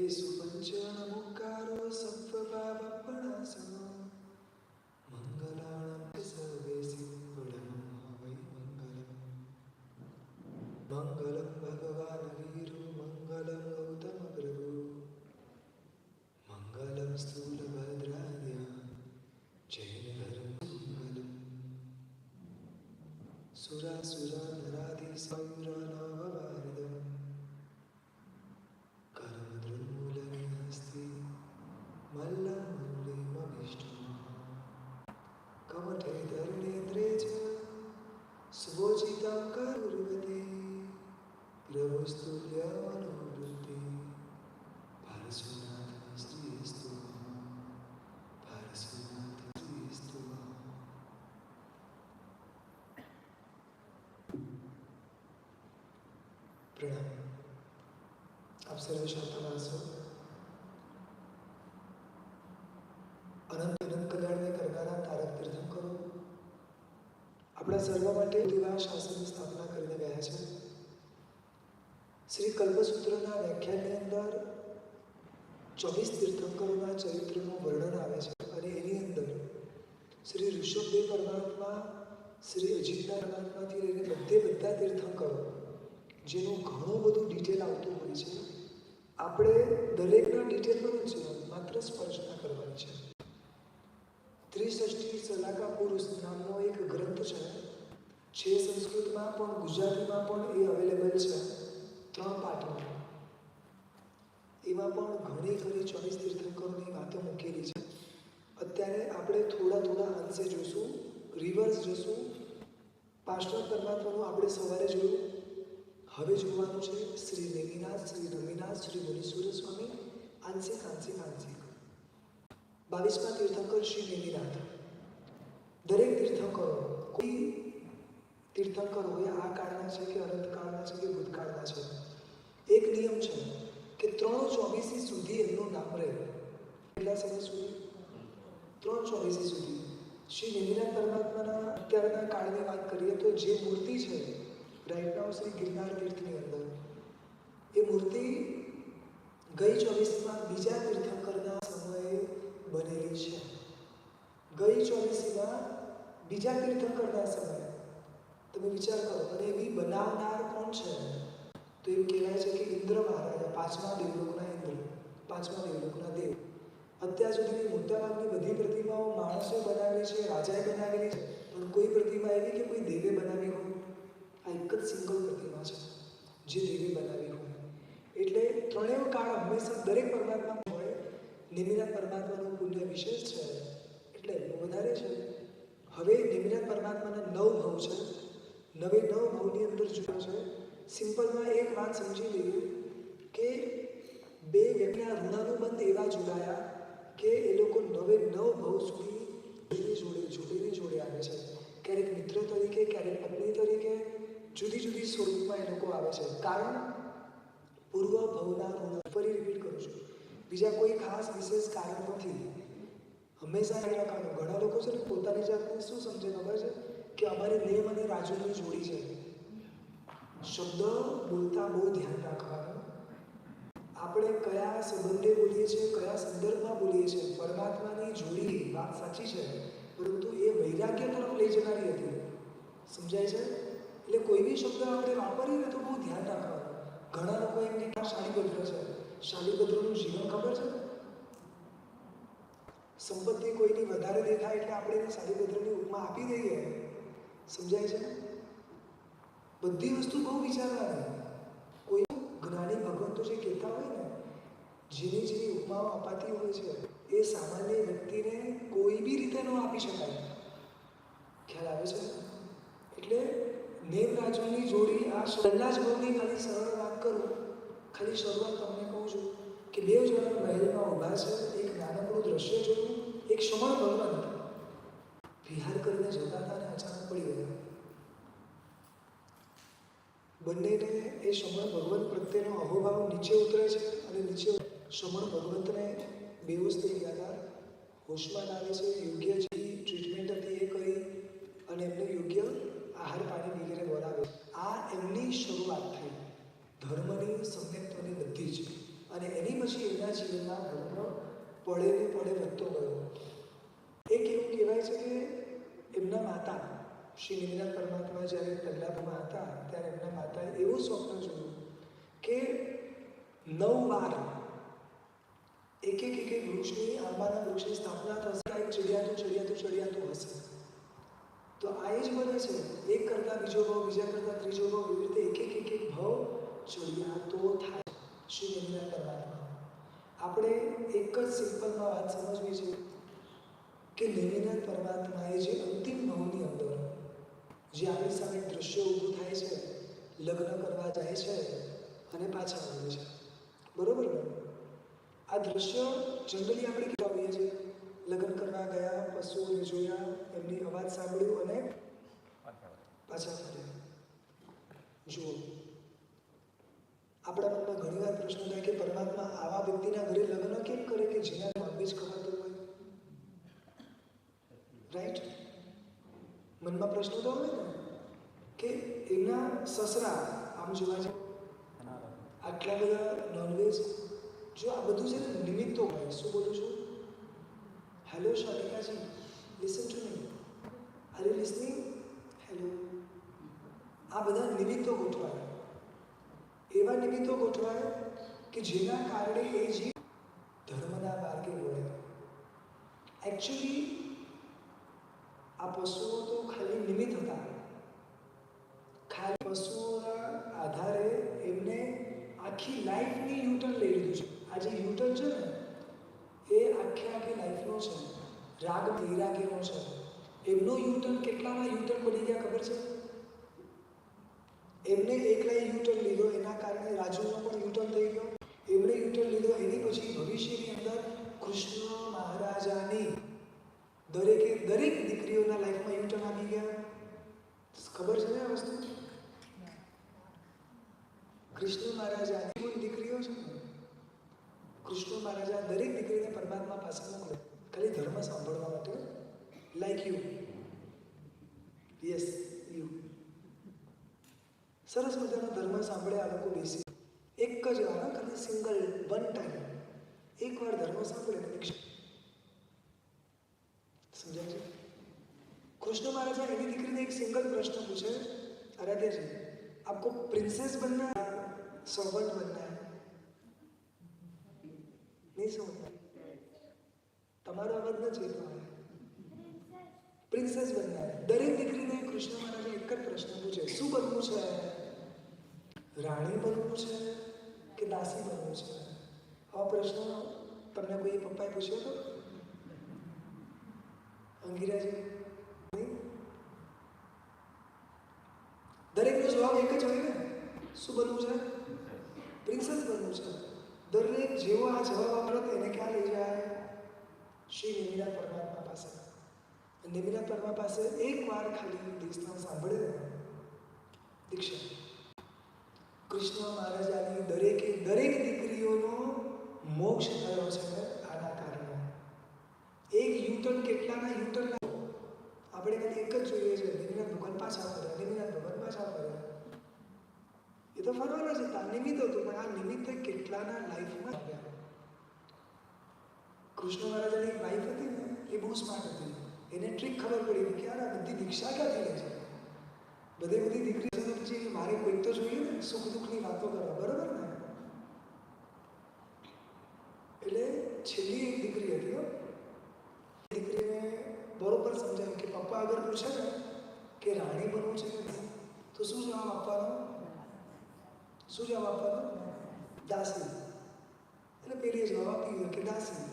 સુપંચનમુકારો સત્વભાવપણાસનો મંગલાણં સર્વે સિદ્ધપડમં વૈ મંગલમ. મંગલમ ભગવાન વીરો મંગલમ ગૌતમ પ્રભુ મંગલમ સ્થૂલભદ્રાદ્ય જૈન ધર્મ મંગલમ. સુરાસુરા નરાધિ સૌરનવવારિદમ કર્મદ્રુમૂલનિહસ્તિ મલ્લમ મુરલીમભીષ્ટમ. કમઠે ધરણેન્દ્રે ચ સ્વોચિतं કરુર્વતે પ્રભુસ્તુલ્યમનોવૃત્તિ ભારસુનાથ શ્રીસ્તુ ભારસુનાથ શ્રીસ્તુ. પ્રણામ. આપ સર્વે શાંતવાસો અનંત અનંત કલ્યાણને કરનારા તારક તીર્થંકરો આપણા સર્વ માટે દિવા શાસ્ત્રની સ્થાપના કરીને ગયા છે. શ્રી કલ્પસૂત્રના વ્યાખ્યાનની અંદર 24 તીર્થંકરોના ચરિત્રનું વર્ણન આવે છે અને એની અંદર શ્રી ઋષભદેવ પરમાત્મા, શ્રી અજિતના પરમાત્માથી લઈને બધા તીર્થંકરો જેનું ઘણું બધું ડિટેલ આવતું હોય છે. આપણે દરેકના ડિટેલમાં જ માત્ર સ્પર્શના કરવાની છે. ત્રિષષ્ઠી સલાકા પુરુષ નામનો એક ગ્રંથ છે સંસ્કૃતમાં પણ ગુજરાતીમાં પણ એ અવેલેબલ છે 3 પાઠમાં. એમાં પણ ઘણી 24 તીર્થંકરોની વાતો મૂકેલી છે. અત્યારે આપણે થોડા અંશે જોઈશું, રિવર્સ જોઈશું. પાર્ષદ પરમાત્માનું આપણે સવારે જોયું, હવે જોવાનું છે શ્રી નેમિનાથ, શ્રી રમિનાથ, શ્રી મુનીશ્વર સ્વામી, આંશિક 22મા તીર્થંકર શ્રી નેમિનાથ. દરેક તીર્થંકરો, કોઈ તીર્થંકર હોય આ કાળના છે કે અનંતકાળના છે કે ભૂતકાળના છે, એક નિયમ છે કે 324 સુધી એમનું નામ રહે. કેટલા સમય સુધી? 324 સુધી. શ્રી નેમિનાથ પરમાત્માના અત્યારના કાળની વાત કરીએ તો જે મૂર્તિ છે રાઈટ નાઉ શ્રી ગિરનાર તીર્થની અંદર, એ મૂર્તિ ગઈ 24માં બીજા તીર્થંકરના સમયે બનેલી છે. ગઈ 24માં બીજા તીર્થંકરના સમયે તમે વિચાર કરો. અને એવી બનાવનાર કોણ છે? તો એમ કહેવાય છે કે ઇન્દ્ર મહારાજા, 5મા દેવલોકના ઇન્દ્ર, 5મા દેવલોકના દેવ. અત્યાર સુધીની મોટાભાગની બધી પ્રતિમાઓ માણસે બનાવેલી છે, રાજાએ બનાવેલી છે, પણ કોઈ પ્રતિમા એવી કે કોઈ દેવે બનાવી હોય? આ એક જ સિંગલ પ્રતિમા છે જે દેવી બનાવી હોય. એટલે ત્રણેય કાળ હંમેશા દરેક પરમાત્મા હોય. નેમિનાથ પરમાત્માનું પુણ્ય વિશેષ છે એટલે એમનું વધારે છે. હવે નેમિનાથ પરમાત્માના 9 ભાવ છે. 9 ભાવની અંદર જોયું છે. સિમ્પલમાં એક વાત સમજી લઈએ કે બે વ્યક્તિના ઋણાનુબંધ એવા જોડાયા કે એ લોકો 9 ભાવ સુધી જોડે આવે છે. ક્યારેક મિત્ર તરીકે, ક્યારેક પત્ની તરીકે, જુદી સ્વરૂપમાં એ લોકો આવે છે. કારણ પૂર્વ ભવના ઋણ. ફરી રિપીટ કરું છું, બીજા કોઈ ખાસ વિશેષ કારણ નથી. હંમેશા એ લખાણું. ઘણા લોકો છે ને પોતાની જાતને શું સમજે ખબર છે કે અમારી નેમ અને રાજુની જોડી છે. શબ્દ બોલતા બહુ ધ્યાન રાખવાનું. આપણે કયા સંબંધે બોલીએ છીએ, કયા સંદર્ભમાં બોલીએ છીએ. પરમાત્માની જોડી વાત સાચી છે, પરંતુ એ વૈરાગ્ય તરફ લઈ જનારી હતી. સમજાય છે? એટલે કોઈ બી શબ્દ આપણે વાપરીએ તો બહુ ધ્યાન રાખવાનું. ઘણા લોકો એમ કે શાલીભદ્ર છે. શાલીભદ્રનું જીવન ખબર છે? સંપત્તિ કોઈની વધારે દેખાય એટલે આપણે એને શાલીભદ્રની ઉપમા આપી દઈએ. સમજાય છે? બધી વસ્તુ બહુ વિચારવાની. કોઈ જ્ઞાની ભગવંતો જે કહેતા હોય ને, જેની ઉપમાઓ અપાતી હોય છે એ સામાન્ય વ્યક્તિને કોઈ બી રીતે ન આપી શકાય. ખ્યાલ આવે છે? એટલે નેમ રાજુની જોડી. આ પહેલા જ ભાવની ખાલી સરળ વાત કરું, ખાલી શરૂઆત તમને કહું છું કે 2 જણા મહેલમાં ઊભા છે. એક નાનકડું દ્રશ્ય જોયું. એક શ્રમણ ભગવંત વિહાર કરીને જતા હતા અને અચાનક પડી ગયા. બંનેને એ શ્રમણ ભગવંત પ્રત્યેનો અહોભાવ નીચે ઉતરે છે અને નીચે શ્રમણ ભગવંતને બેહોશ થઈ ગયા હતા. હોશમાં આવે છે. યોગ્ય જે ટ્રીટમેન્ટ હતી એ કરી અને એમને યોગ્ય આહાર પાણી વગેરે વરાવે. આ એમની શરૂઆત થઈ ધર્મની, સમ્યક્ત્વની બધી જ. અને એની પછી એમના જીવનમાં ધર્મ પડે ને પડે વધતો ગયો. એક એવું કહેવાય છે કે એમના માતા શ્રી નિમિનાથ પરમાત્મા જ્યારે પહેલામાં હતા ત્યારે એમના માતાએ એવું સ્વપ્ન જોયું કે 9 વાર એક વૃક્ષની આંબાના વૃક્ષની સ્થાપના થશે. એક ચડિયાતું હશે. તો આ એ જ બને છે, એક કરતાં બીજો ભાવ, બીજા કરતાં ત્રીજો ભાવ, એવી રીતે એક ભાવ ચડિયાતો થાય. શ્રી નિમિનાથ પરમાત્મા આપણે એક જ સિમ્પલમાં વાત સમજવી છે કે નિમિનાથ પરમાત્માએ જે અંતિમ ભાવની અંદર જે આપણી સામે દ્રશ્ય ઊભું થાય છે, લગ્ન કરવા જાય છે અને પાછા આવે છે, બરોબર ને? આ દ્રશ્ય જનરલી આપણે કેવા આવીએ છીએ? લગ્ન કરવા ગયા, પશુઓને જોયા, એમની અવાજ સાંભળ્યું અને પાછા ફર્યા. જુઓ, આપણા મનમાં ઘણીવાર પ્રશ્ન થાય કે પરમાત્મા આવા વ્યક્તિના ઘરે લગ્ન કેમ કરે કે જેના નોનવેજ ખવાતું હોય? રાઈટ? મનમાં પ્રશ્ન તો આવે ને કે એમના સસરા આમ જોવા જાય આટલા બધા નોનવેજ, જો આ બધું છે ને નિમિત્તો હોય. શું બોલું છું? Hello Shalikaji, listen to me. Are you listening? Hello. આ બધા નિમિત્તો ગોઠવાય, એવા નિમિત્તો ગોઠવાય કે જેના કારણે એ જીવ ધર્મના માર્ગે વળે. એકચ્યુઅલી આ પશુઓ તો ખાલી નિમિત્ત હતા. ખાલી પશુઓના આધારે એમને આખી લાઈફની યુટર્ન લઈ લીધું છે. આ જે યુટર્ન છે ને એ આખી લાઈફનો છે. રાગ વૈરાગ્યનો છે. એમનો યુટર્ન કેટલાના યુટર્ન બની ગયા ખબર છે? એમને એકલાએ યુટર્ન લીધો, એના કારણે રાજુનો પણ યુટર્ન થઈ ગયો. એમણે યુટર્ન લીધો, એની પછી ભવિષ્યની અંદર કૃષ્ણ મહારાજાની દરેક દીકરીઓના લાઈફમાં યુટર્ન આવી ગયા. ખબર છે ને આ વસ્તુ? કૃષ્ણ મહારાજાની કોઈ દીકરીઓ છે, કૃષ્ણ મહારાજા દરેક દીકરીને પરમાત્મા પાસે મોકલે, ખાલી ધર્મ સાંભળવા માટે. Like you. Yes, you. સરસ મજાનો ધર્મ સાંભળે આ લોકો બેસી. એક જ વાર, ખાલી સિંગલ વન ટાઈમ એકવાર ધર્મ સાંભળે ને દીક્ષા. સમજાય છે? कृष्ण महाराज एनी દીકરીને एक सिंगल प्रश्न पूछे, आराध्या जी आपको प्रिंसेस बनना है सर्वेंट बनना है? नहीं समझना? તમારો અવાજ ન જોઈતો હોય. પ્રિન્સેસ બનના है. દરેક દીકરીને કૃષ્ણ મહારાજે એક જ પ્રશ્ન પૂછે, શું બનવું છે? રાણી બનવું છે કે દાસી બનવું છે? આ પ્રશ્ન તમને કોઈ પપ્પાએ પૂછ્યો હતો? અંગીરાજી? દરેકનો જવાબ એક જ હોય ને, શું બનવું છે? પ્રિન્સેસ બનવું છે. દરેક જેવો આ જવાબ આપે એને ક્યાં લઈ જાય? શ્રી નિમિનાથ પરમાત્મા પાસે. નિમિનાથ પરમાત્મા પાસે એકવાર ખાલી દીક્ષા સાંભળે ને દીક્ષા. કૃષ્ણ મહારાજાની દરેક દીકરીઓનો મોક્ષ થયો છે આના કારણે. એક યુટર્ન કેટલાના યુટર્ન આપણે ખાલી એક જ જોઈએ છે, નિમિનાથ ભગવાન પાછા ફર્યા, નિમિનાથ ભગવાન પાછા ફર્યા. એ તો ફરવાના જ હતા, નિમિત્ત હતું, પણ આ નિમિત્ત કેટલાના લાઈફમાં આવ્યા. કૃષ્ણ મહારાજાની એક વાઈફ હતી ને, એ બહુ સ્માર્ટ હતી. એને ટ્રીક ખબર પડી કે યાર આ બધી દીક્ષા ક્યાંથી લે છે? બધી દીકરી છે પછી મારે કોઈક તો જોઈએ ને સુખ દુઃખની વાતો કરવા, બરોબર ને? એટલે છેલ્લી એક દીકરી હતી. દીકરીને બરોબર સમજાવ્યું કે પપ્પા અગર પૂછે ને કે રાણી બનવું છે તો શું જવાબ આપવાનો? શું જવાબ આપવાનો? દાસી. એટલે પેલી જવાબ આપી દીધો કે દાસી.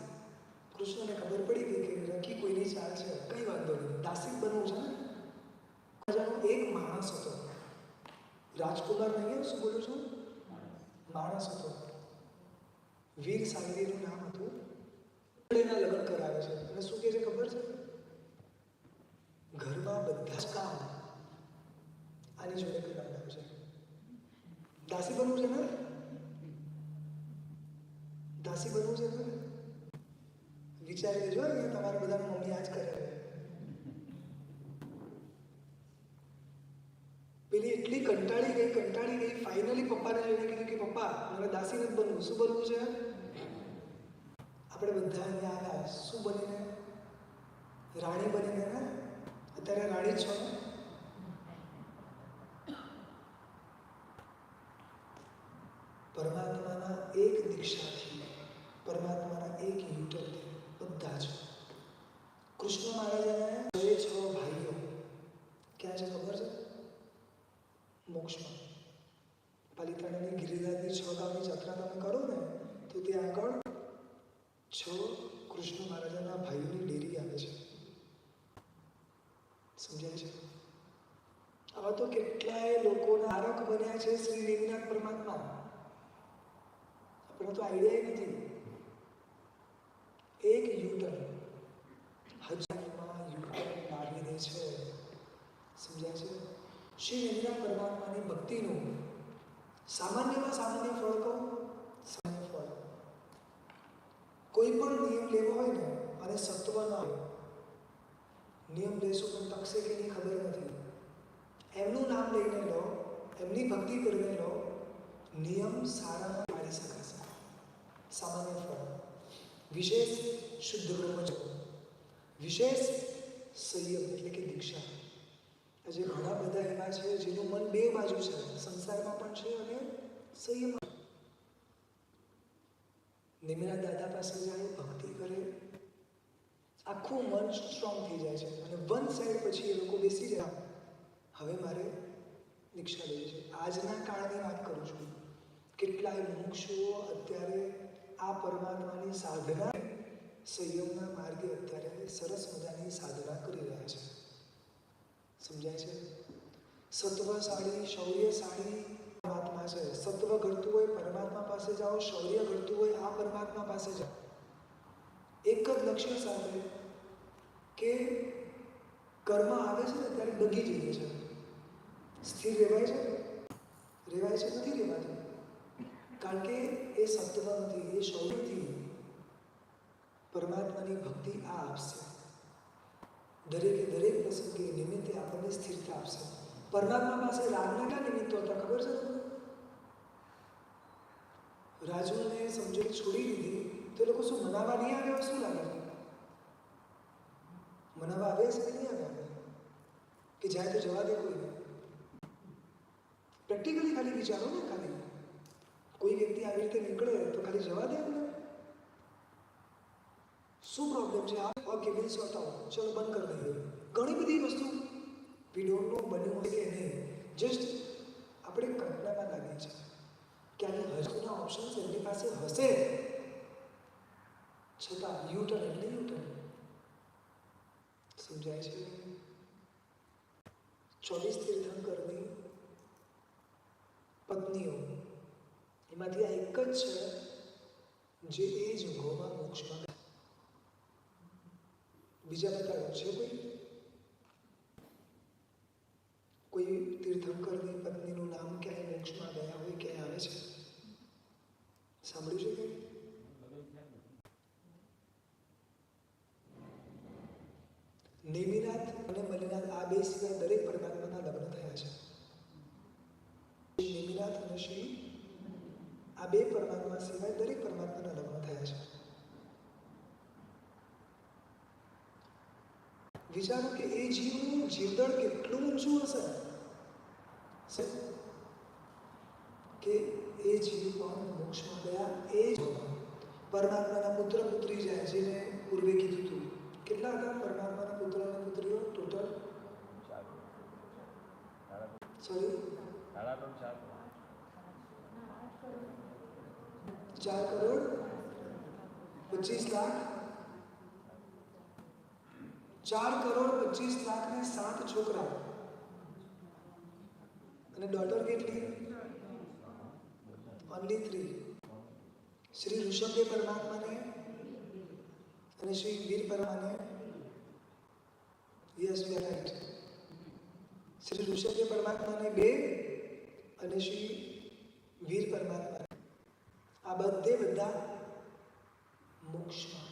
કૃષ્ણને ખબર પડી ગઈ કે રકી કોઈની ચાલ છે, કઈ વાંધો નહીં, દાસી બનવું છે ને. રાજાનો એક માણસ હતો, રાજકુમાર નહીં, શું બોલું છું? માણસ હતો. વીર સાંગરીનું નામ હતું. એના લગ્ન કરાવે છે અને શું કહે છે ખબર છે? ઘરમાં બધા જ કામ આની જોડે કરાવડાવે છે. દાસી બનવું છે ને? દાસી બનવું છે ને? વિચારી લેજો, અહીંયા તમારા બધાની મમ્મી આજ કરે. પેલી એટલી કંટાળી ગઈ, ફાઇનલી પપ્પાને જોઈને કીધું કે પપ્પા મને દાસી નથી બનવું. શું બનવું છે? આપણે બધા અહીંયા આવ્યા શું બનીને? રાણી બનીને ને? અત્યારે રાણી છો ને? પરમાત્માના એક દીક્ષાથી, પરમાત્માના એક યુટરથી બધા જ. કૃષ્ણ મહારાજાને 6 ભાઈઓ ક્યાં છે ખબર છે? મોક્ષમાં. પાલિતાણાની ગિરિરાજની 6 ગામની યાત્રા તમે કરો ને તો ત્યાં આગળ 6 કૃષ્ણ મહારાજાના ભાઈઓની ડેરી આવે છે. સમજાય છે? આવા તો કેટલાય લોકોના આરક બન્યા છે શ્રી નિમિનાથ પરમાત્મા. આપણને તો આઈડિયા નથી. એક યુટર્ન 1000માં યુટર્ન લાવી દે છે. સમજાય છે? શ્રી નિમિનાથ પરમાત્માની ભક્તિનું સામાન્યમાં સામાન્ય ફળ કહું, સામાન્ય ફળ. કોઈ પણ નિયમ લેવો હોય ને અને સત્વ ના હોય, નિયમ લેશો પણ ટકશે કે નહીં ખબર નથી. એમનું નામ લઈને લો, એમની ભક્તિ કરીને લો, નિયમ સારામાં પાડી શકાશે. સામાન્ય ફળ, વિશેષ શુદ્ધ બ્રહ્મચર્ય, વિશેષ સંયમ એટલે કે દીક્ષા. આજે ઘણા બધા એવા છે જેનું મન બે બાજુ છે, સંસારમાં પણ છે અને સંયમ. નિમિનાથ દાદા પાસે જાય, ભક્તિ કરે, આખું મન સ્ટ્રોંગ થઈ જાય છે અને વન સાઈડ પછી એ લોકો બેસી જાય. હવે મારે દીક્ષા લેવી છે. આજના કાળની વાત કરું છું. કેટલાય મુમુક્ષુઓ અત્યારે આ પરમાત્માની સાધના, સંયમના માર્ગે અત્યારે સરસ મજાની સાધના કરી રહ્યા છે. સમજાય છે? સત્વશાળી, શૌર્યશાળી પરમાત્મા છે. સત્વ ઘડતું હોય પરમાત્મા પાસે જાઓ, શૌર્ય ઘડતું હોય આ પરમાત્મા પાસે જાઓ. એક જ લક્ષ્ય સાથે કે કર્મ આવે છે ને ત્યારે ડગી જઈએ છે. સ્થિર રહેવાય છે? રહેવાય છે? નથી રહેવાતું. કારણ કે એ સત્વ નથી, એ શૌર્યથી પરમાત્માની ભક્તિ આ આપશે. દરેકે દરેક પ્રસંગે નિમિત્તે આપણને સ્થિરતા આપશે. પરમાત્મા પાસે રાગના ક્યાં નિમિત્તો હતા ખબર છે તમને? રાજુને સમજણ છોડી દીધી તો એ લોકો શું મનાવા નહીં આવ્યા? શું લાગે છે? મનાવા આવ્યા છે કે નહીં આવ્યા? કે જાય તો જવા દે કોઈને? પ્રેક્ટિકલી ખાલી વિચારો ને. ખાલી કોઈ વ્યક્તિ આવી રીતે નીકળે તો ખાલી જવા દે એમને? શું પ્રોબ્લેમ છે? ઓકે વિલ સોર્ટ આઉટ, ચલો બંધ કરી દઈએ. ઘણી બધી વસ્તુ વી ડોન્ટ નો બન્યું હોય કે નહીં, જસ્ટ આપણે કલ્પનામાં લાગીએ છીએ કે આની હજુના ઓપ્શન્સ એમની પાસે હશે, છતાં યુટર્ન એટલે યુટર્ન. સમજાય છે? 24 તીર્થંકરની પત્નીઓ એમાંથી આ એક જ છે જે એ જ ગોમાં મોક્ષમાં ગયા. બીજા બધા છે કોઈ તીર્થંકરની પત્નીનું નામ ક્યાંય મોક્ષમાં ગયા હોય ક્યાંય આવે છે? સાંભળ્યું છે કે? નેમિનાથ અને મલિનાથ આ બે સિવાય દરેક પરમાત્માના લગ્ન થયા છે. નેમિનાથ અને શ્રી આ બે પરમાત્મા સિવાય દરેક પરમાત્માના લગ્ન થયા છે. વિચારો કે એ જીવનું જીવદળ કેટલું ઊંચું હશે કે એ જીવ પણ મોક્ષમાં ગયા. એ જ પરમાત્માના પુત્ર પુત્રી જાય, જેને પૂર્વે કીધું હતું. કેટલા હતા પરમાત્માના પુત્ર અને પુત્રીઓ ટોટલ? સોરી, 4 કરોડ 25 લાખ. 4 કરોડ 25 લાખ ને 7 છોકરા. અને ડોટર કેટલી? ઓનલી 3. શ્રી ઋષભદેવ પરમાત્માને અને શ્રી વીર પરમાને, yes you are right, Shri Rishabhdev પરમાત્માને 2 અને શ્રી વીર પરમાત્મા આ બધા મોક્ષમાં.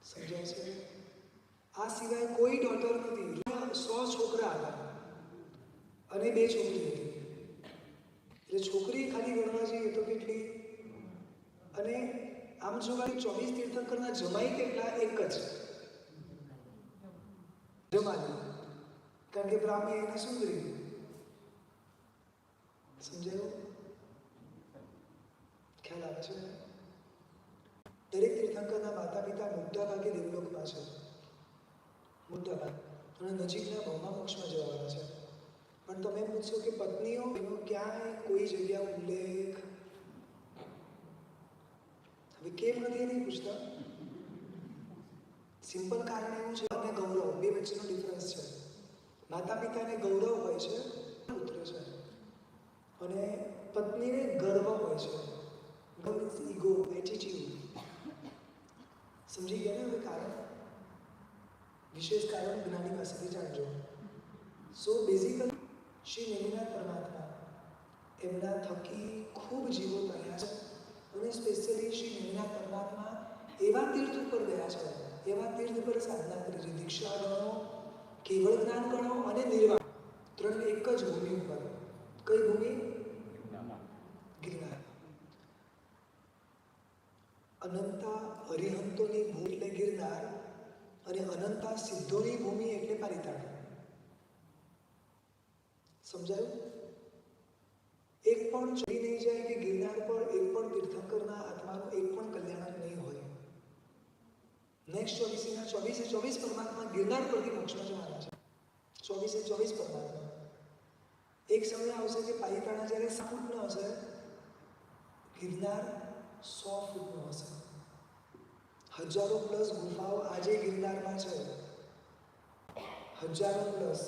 સમજાય છે? આ સિવાય કોઈ ડોટર નથી. 100 છોકરા હતા અને 2 છોકરી હતી. એટલે છોકરી ખાલી ગણવા જઈએ તો કેટલી? અને આમ જોવા 24 તીર્થંકરના જમાઈ કેટલા? એક જ જમાઈ. કારણ કે બ્રાહ્મણે એને શું કર્યું? સમજાયું? ખ્યાલ આવે છે? દરેક તીર્થંકરના માતા પિતા મોટા ભાગે દેવલોકમાં છે, મોટા ભાગ, અને નજીકના ભૌમા મોક્ષમાં જવાના છે. પણ તમે પૂછશો કે પત્નીઓ એનો ક્યાંય કોઈ જગ્યા ઉલ્લેખ? હવે કેમ નથી નહીં પૂછતા? સિમ્પલ કારણ એવું છે, અને ગૌરવ બે વચ્ચેનો ડિફરન્સ છે. માતા પિતાને ગૌરવ હોય છે, ઉતરે છે, અને પત્નીને ગર્વ હોય છે. ગર્વ ઇઝ ઈગો, એટીટ્યુડ. સમજી ગયા ને? હવે કારણ, વિશેષ કારણ જ્ઞાની પાસેથી જાણજો. સો બેઝિકલી શ્રી નેમિનાથ પરમાત્મા એમના થકી ખૂબ જીવો કર્યા છે, અને સ્પેશિયલી શ્રી નેમિનાથ પરમાત્મા એવા તીર્થ ઉપર ગયા છે, એવા તીર્થ પર સાધના કરી છે. દીક્ષા ગણો, કેવળ જ્ઞાન ગણો અને નિર્વાણ, ત્રણ એક જ ભૂમિ ઉપર. કઈ ભૂમિ? ગિરનાર. અનંતા હરિહંતોની ભૂમિ એટલે ગિરનાર, અને અનંતા સિદ્ધોની ભૂમિ એટલે પારિતાણ. સમજાયું? એક પણ ચડી નહીં જાય કે ગિરનાર પર એક પણ તીર્થંકરના આત્માનું એક પણ કલ્યાણ નહીં હોય. નેક્સ્ટ 24 પરમાત્મા ગિરનાર પરથી મોક્ષમાં જવાના છે. 24 પરમાત્મા. એક સમય આવશે કે પાલિતાણા જ્યારે 7 ફૂટનો હશે, ગિરનાર 100 ફૂટનો હશે. હજારો પ્લસ ગુફાઓ આજે ગિરનારમાં છે, હજારો પ્લસ,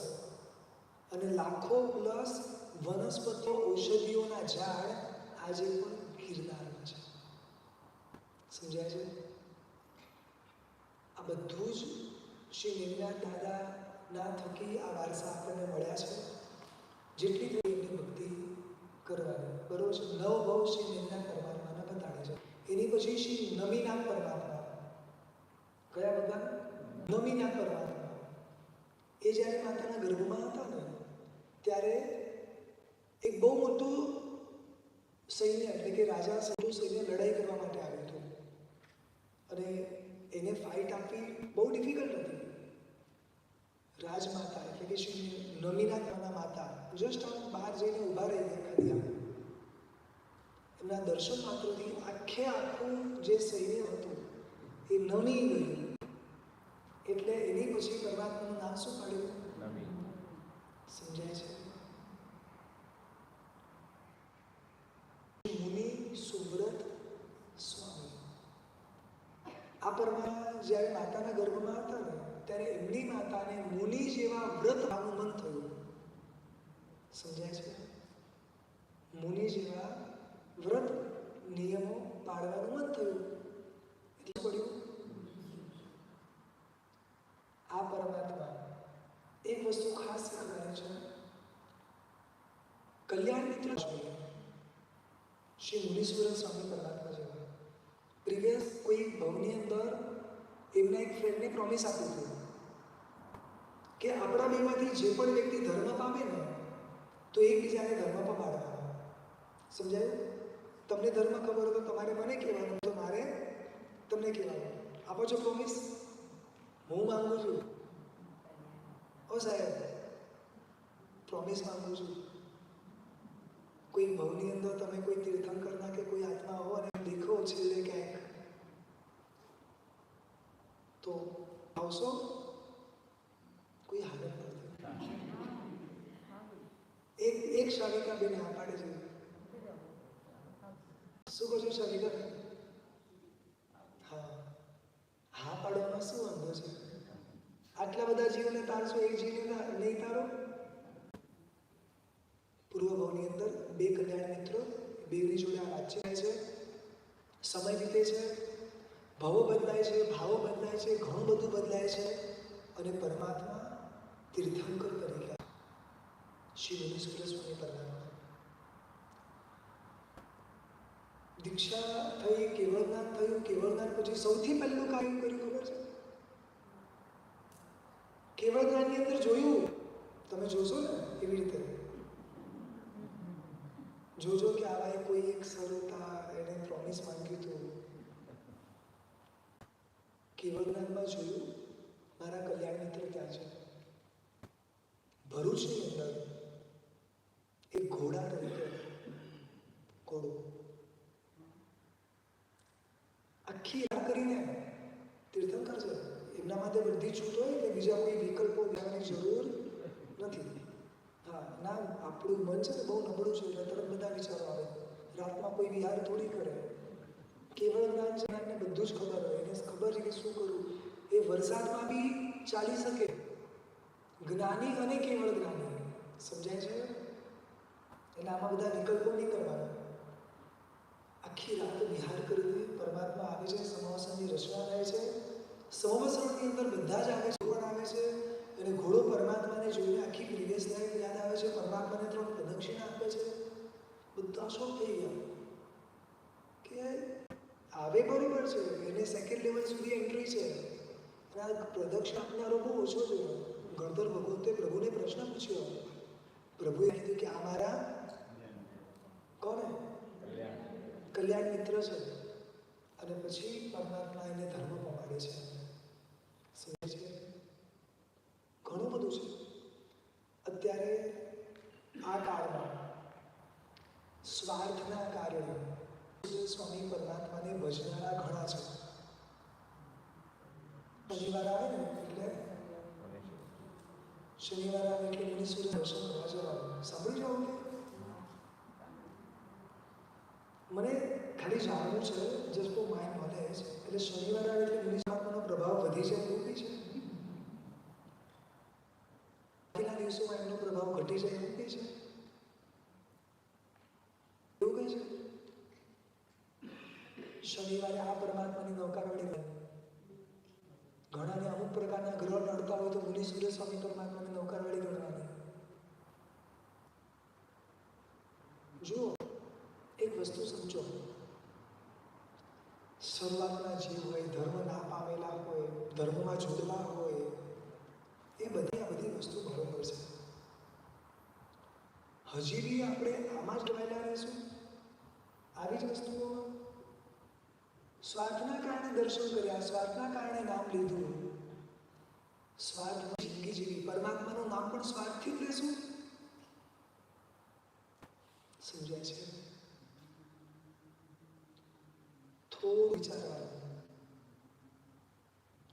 અને લાખો પ્લસ વનસ્પતિઓ, ઔષધિઓના ઝાડ આજે પણ ગિરનારમાં છે. સમજાય છે? આ બધું જ શ્રી નેમિનાથ દાદાના થકી આ વારસા આપણને મળ્યા છે. જેટલી થઈ એટલી ભક્તિ કરવાની, બરોબર છે? 9 ભાવ શ્રી નેમિનાથ પરમાત્માના બતાડે છે. એની પછી શ્રી નમીનાથ પરમાત્મા. કયા ભગવાન? નમીનાથ પરમાત્મા. એ જ્યારે માતાના ગર્ભમાં હતા ને, ત્યારે એક બહુ મોટું સૈન્ય, એટલે કે રાજા સૈન્ય લડાઈ કરવા માટે આવ્યું હતું, અને એને ફાઇટ આપવી બહુ ડિફિકલ્ટ હતી. રાજમાતા એટલે કે શ્રી નમીનાથના માતા જસ્ટ આમ બહાર જઈને ઊભા રહી ગયા ખાલી આમ. એમના દર્શન માત્રથી આખું જે સૈન્ય હતું એ નમી ગયું. એટલે એની પછી પરમાત્માનું નામ શું પાડ્યું? નમી. સમજાય છે? મુનિ સુવ્રત સ્વામી. આ પરમાત્મા જ્યારે માતાના ગર્ભમાં હતા ને, ત્યારે એમની માતાને મુનિ જેવા વ્રત પાળવાનું મન થયું. સમજાય છે? મુનિ જેવા વ્રત નિયમો પાળવાનું મન થયું. એટલે પડ્યું આ પરમાત્મા એક વસ્તુ ખાસ શીખવાડે છે. કલ્યાણ મિત્ર શ્રી મુનીશ્વર સ્વામી પરમાત્મા જેવા પ્રીવિયસ કોઈ ભવની અંદર એમના એક ફ્રેન્ડને પ્રોમિસ આપ્યું હતું કે આપણા બેમાંથી જે પણ વ્યક્તિ ધર્મ પામે ને, તો એકબીજાને ધર્મ પમાડવાનો. સમજાયું? તમને ધર્મ ખબર હોય તો તમારે મને કહેવાનું, તો મારે તમને કહેવાનું. આપો છો પ્રોમિસ? હું માંગુ છું. ઓ સાહેબ, પ્રોમિસ માંગુ છું. કોઈ ભવની અંદર તમે કોઈ તીર્થંકરના કે કોઈ આત્મા હો અને દેખો છેલ્લે ક્યાંક, તો આવશો? કોઈ હાલત નથી. એક શાલિકા બેન હા પાડે છે. શું કહો છો શાલિકા? હા, હા પાડવામાં શું વાંધો છે? આટલા બધા જીવોને તારશો, એક જીવને નહીં તારો? પૂર્વ ભાવની અંદર બે કલ્યાણ મિત્રો, બેની જોડે આ વાતચીત થાય છે, સમય વીતે છે, ભાવો બદલાય છે, ભાવો બદલાય છે, ઘણું બધું બદલાય છે, અને પરમાત્મા તીર્થંકર તરીકે શ્રી મુનીશ્વર સ્વામી પરમાત્મા દીક્ષા થઈ, કેવળ જ્ઞાન થયું. કેવળ જ્ઞાન પછી સૌથી પહેલું કાર્ય કર્યું ખબર છે? કેવળ જ્ઞાનની અંદર જોયું, તમે જોશો ને એવી રીતે જોજો કે આવા કોઈ એક સર હતા, એને પ્રોમિસ માંગ્યું હતું કેવળનાથમાં જોયું, મારા કલ્યાણ મિત્ર ત્યાં છે. ભરૂચની અંદર એક ઘોડા તરીકે ઘોડો આખી રાત કરીને તીર્થંકર છે. એમના માટે બધી છૂટ હોય કે બીજા કોઈ વિકલ્પો લેવાની જરૂર નથી. હા, ના, આપણું મન છે ને બહુ નબળું છે એટલે તરત બધા વિચારો આવે. રાતમાં કોઈ વિહાર થોડી કરે. કેવળ જ્ઞાન છે, એને બધું જ ખબર હોય. એને ખબર છે કે શું કરવું. એ વરસાદમાં બી ચાલી શકે. જ્ઞાની અને કેવળ જ્ઞાની, સમજાય છે? એટલે આમાં બધા વિકલ્પો નહીં કરવાના. આખી રાત વિહાર કરીને પરમાત્મા આવે છે, સમાવસનની રચના થાય છે. સમાવસનની અંદર બધા જ આવે છે, પણ આવે છે. અને ઘોડો પરમાત્માને જોઈને આખી પ્રિવિયસ લાઈફ યાદ આવે છે. પરમાત્માને 3 પ્રદક્ષિણા આપે છે. બધા શોક થઈ ગયા કે આવે બરોબર છે, એને સેકન્ડ લેવલ સુધી એન્ટ્રી છે. અને આ પ્રદક્ષિણા આપનારો બહુ ઓછો છે. ગણધર ભગવતે પ્રભુને પ્રશ્ન પૂછ્યો. પ્રભુએ કીધું કે આ મારા કોને કલ્યાણ મિત્ર છે. અને પછી પરમાત્મા એને ધર્મ પમાડે છે. સમજે છે? ઘણું બધું છે. અત્યારે આ કાળમાં સ્વાર્થના કારણે સ્વામી પરમાત્માને ભજનારા ઘણા છે. શનિવાર આવે ને એટલે મુનીશ્વર દર્શન કરવા જવાનું. સાંભળી જાઓ. મને ખાલી જાણવું છે, જસ્ટ ફોર માય નોલેજ. એટલે શનિવાર આવે એટલે મુનીશ્વરનો પ્રભાવ વધી જાય એવું કંઈ છે? બાકીના દિવસોમાં એમનો પ્રભાવ ઘટી જાય એવું કંઈ છે? એવું કંઈ છે? શનિવારે આ પરમાત્માની નૌકારવડી ઘણાને અમુક પ્રકારના ગ્રહ નડતા હોય તો મુનીશ્વર સ્વામી પરમાત્માની નૌકારવડી ગણવાની. જુઓ, એક વસ્તુ સમજો. શરૂઆતના જીવ હોય, ધર્મ ના પામેલા હોય, ધર્મમાં જોડવા હોય, એ બધી વસ્તુ બરોબર છે. હજી બી આપણે આમાં જ ડોયેલા રહીશું, આવી જ વસ્તુઓમાં. સ્વાર્થના કારણે દર્શન કર્યા, સ્વાર્થના કારણે નામ લીધું, સ્વાર્થમાં જિંદગી જીવી. પરમાત્માનું નામ પણ સ્વાર્થથી જ લેશું. સમજાય છે? થોડું વિચારવાનું.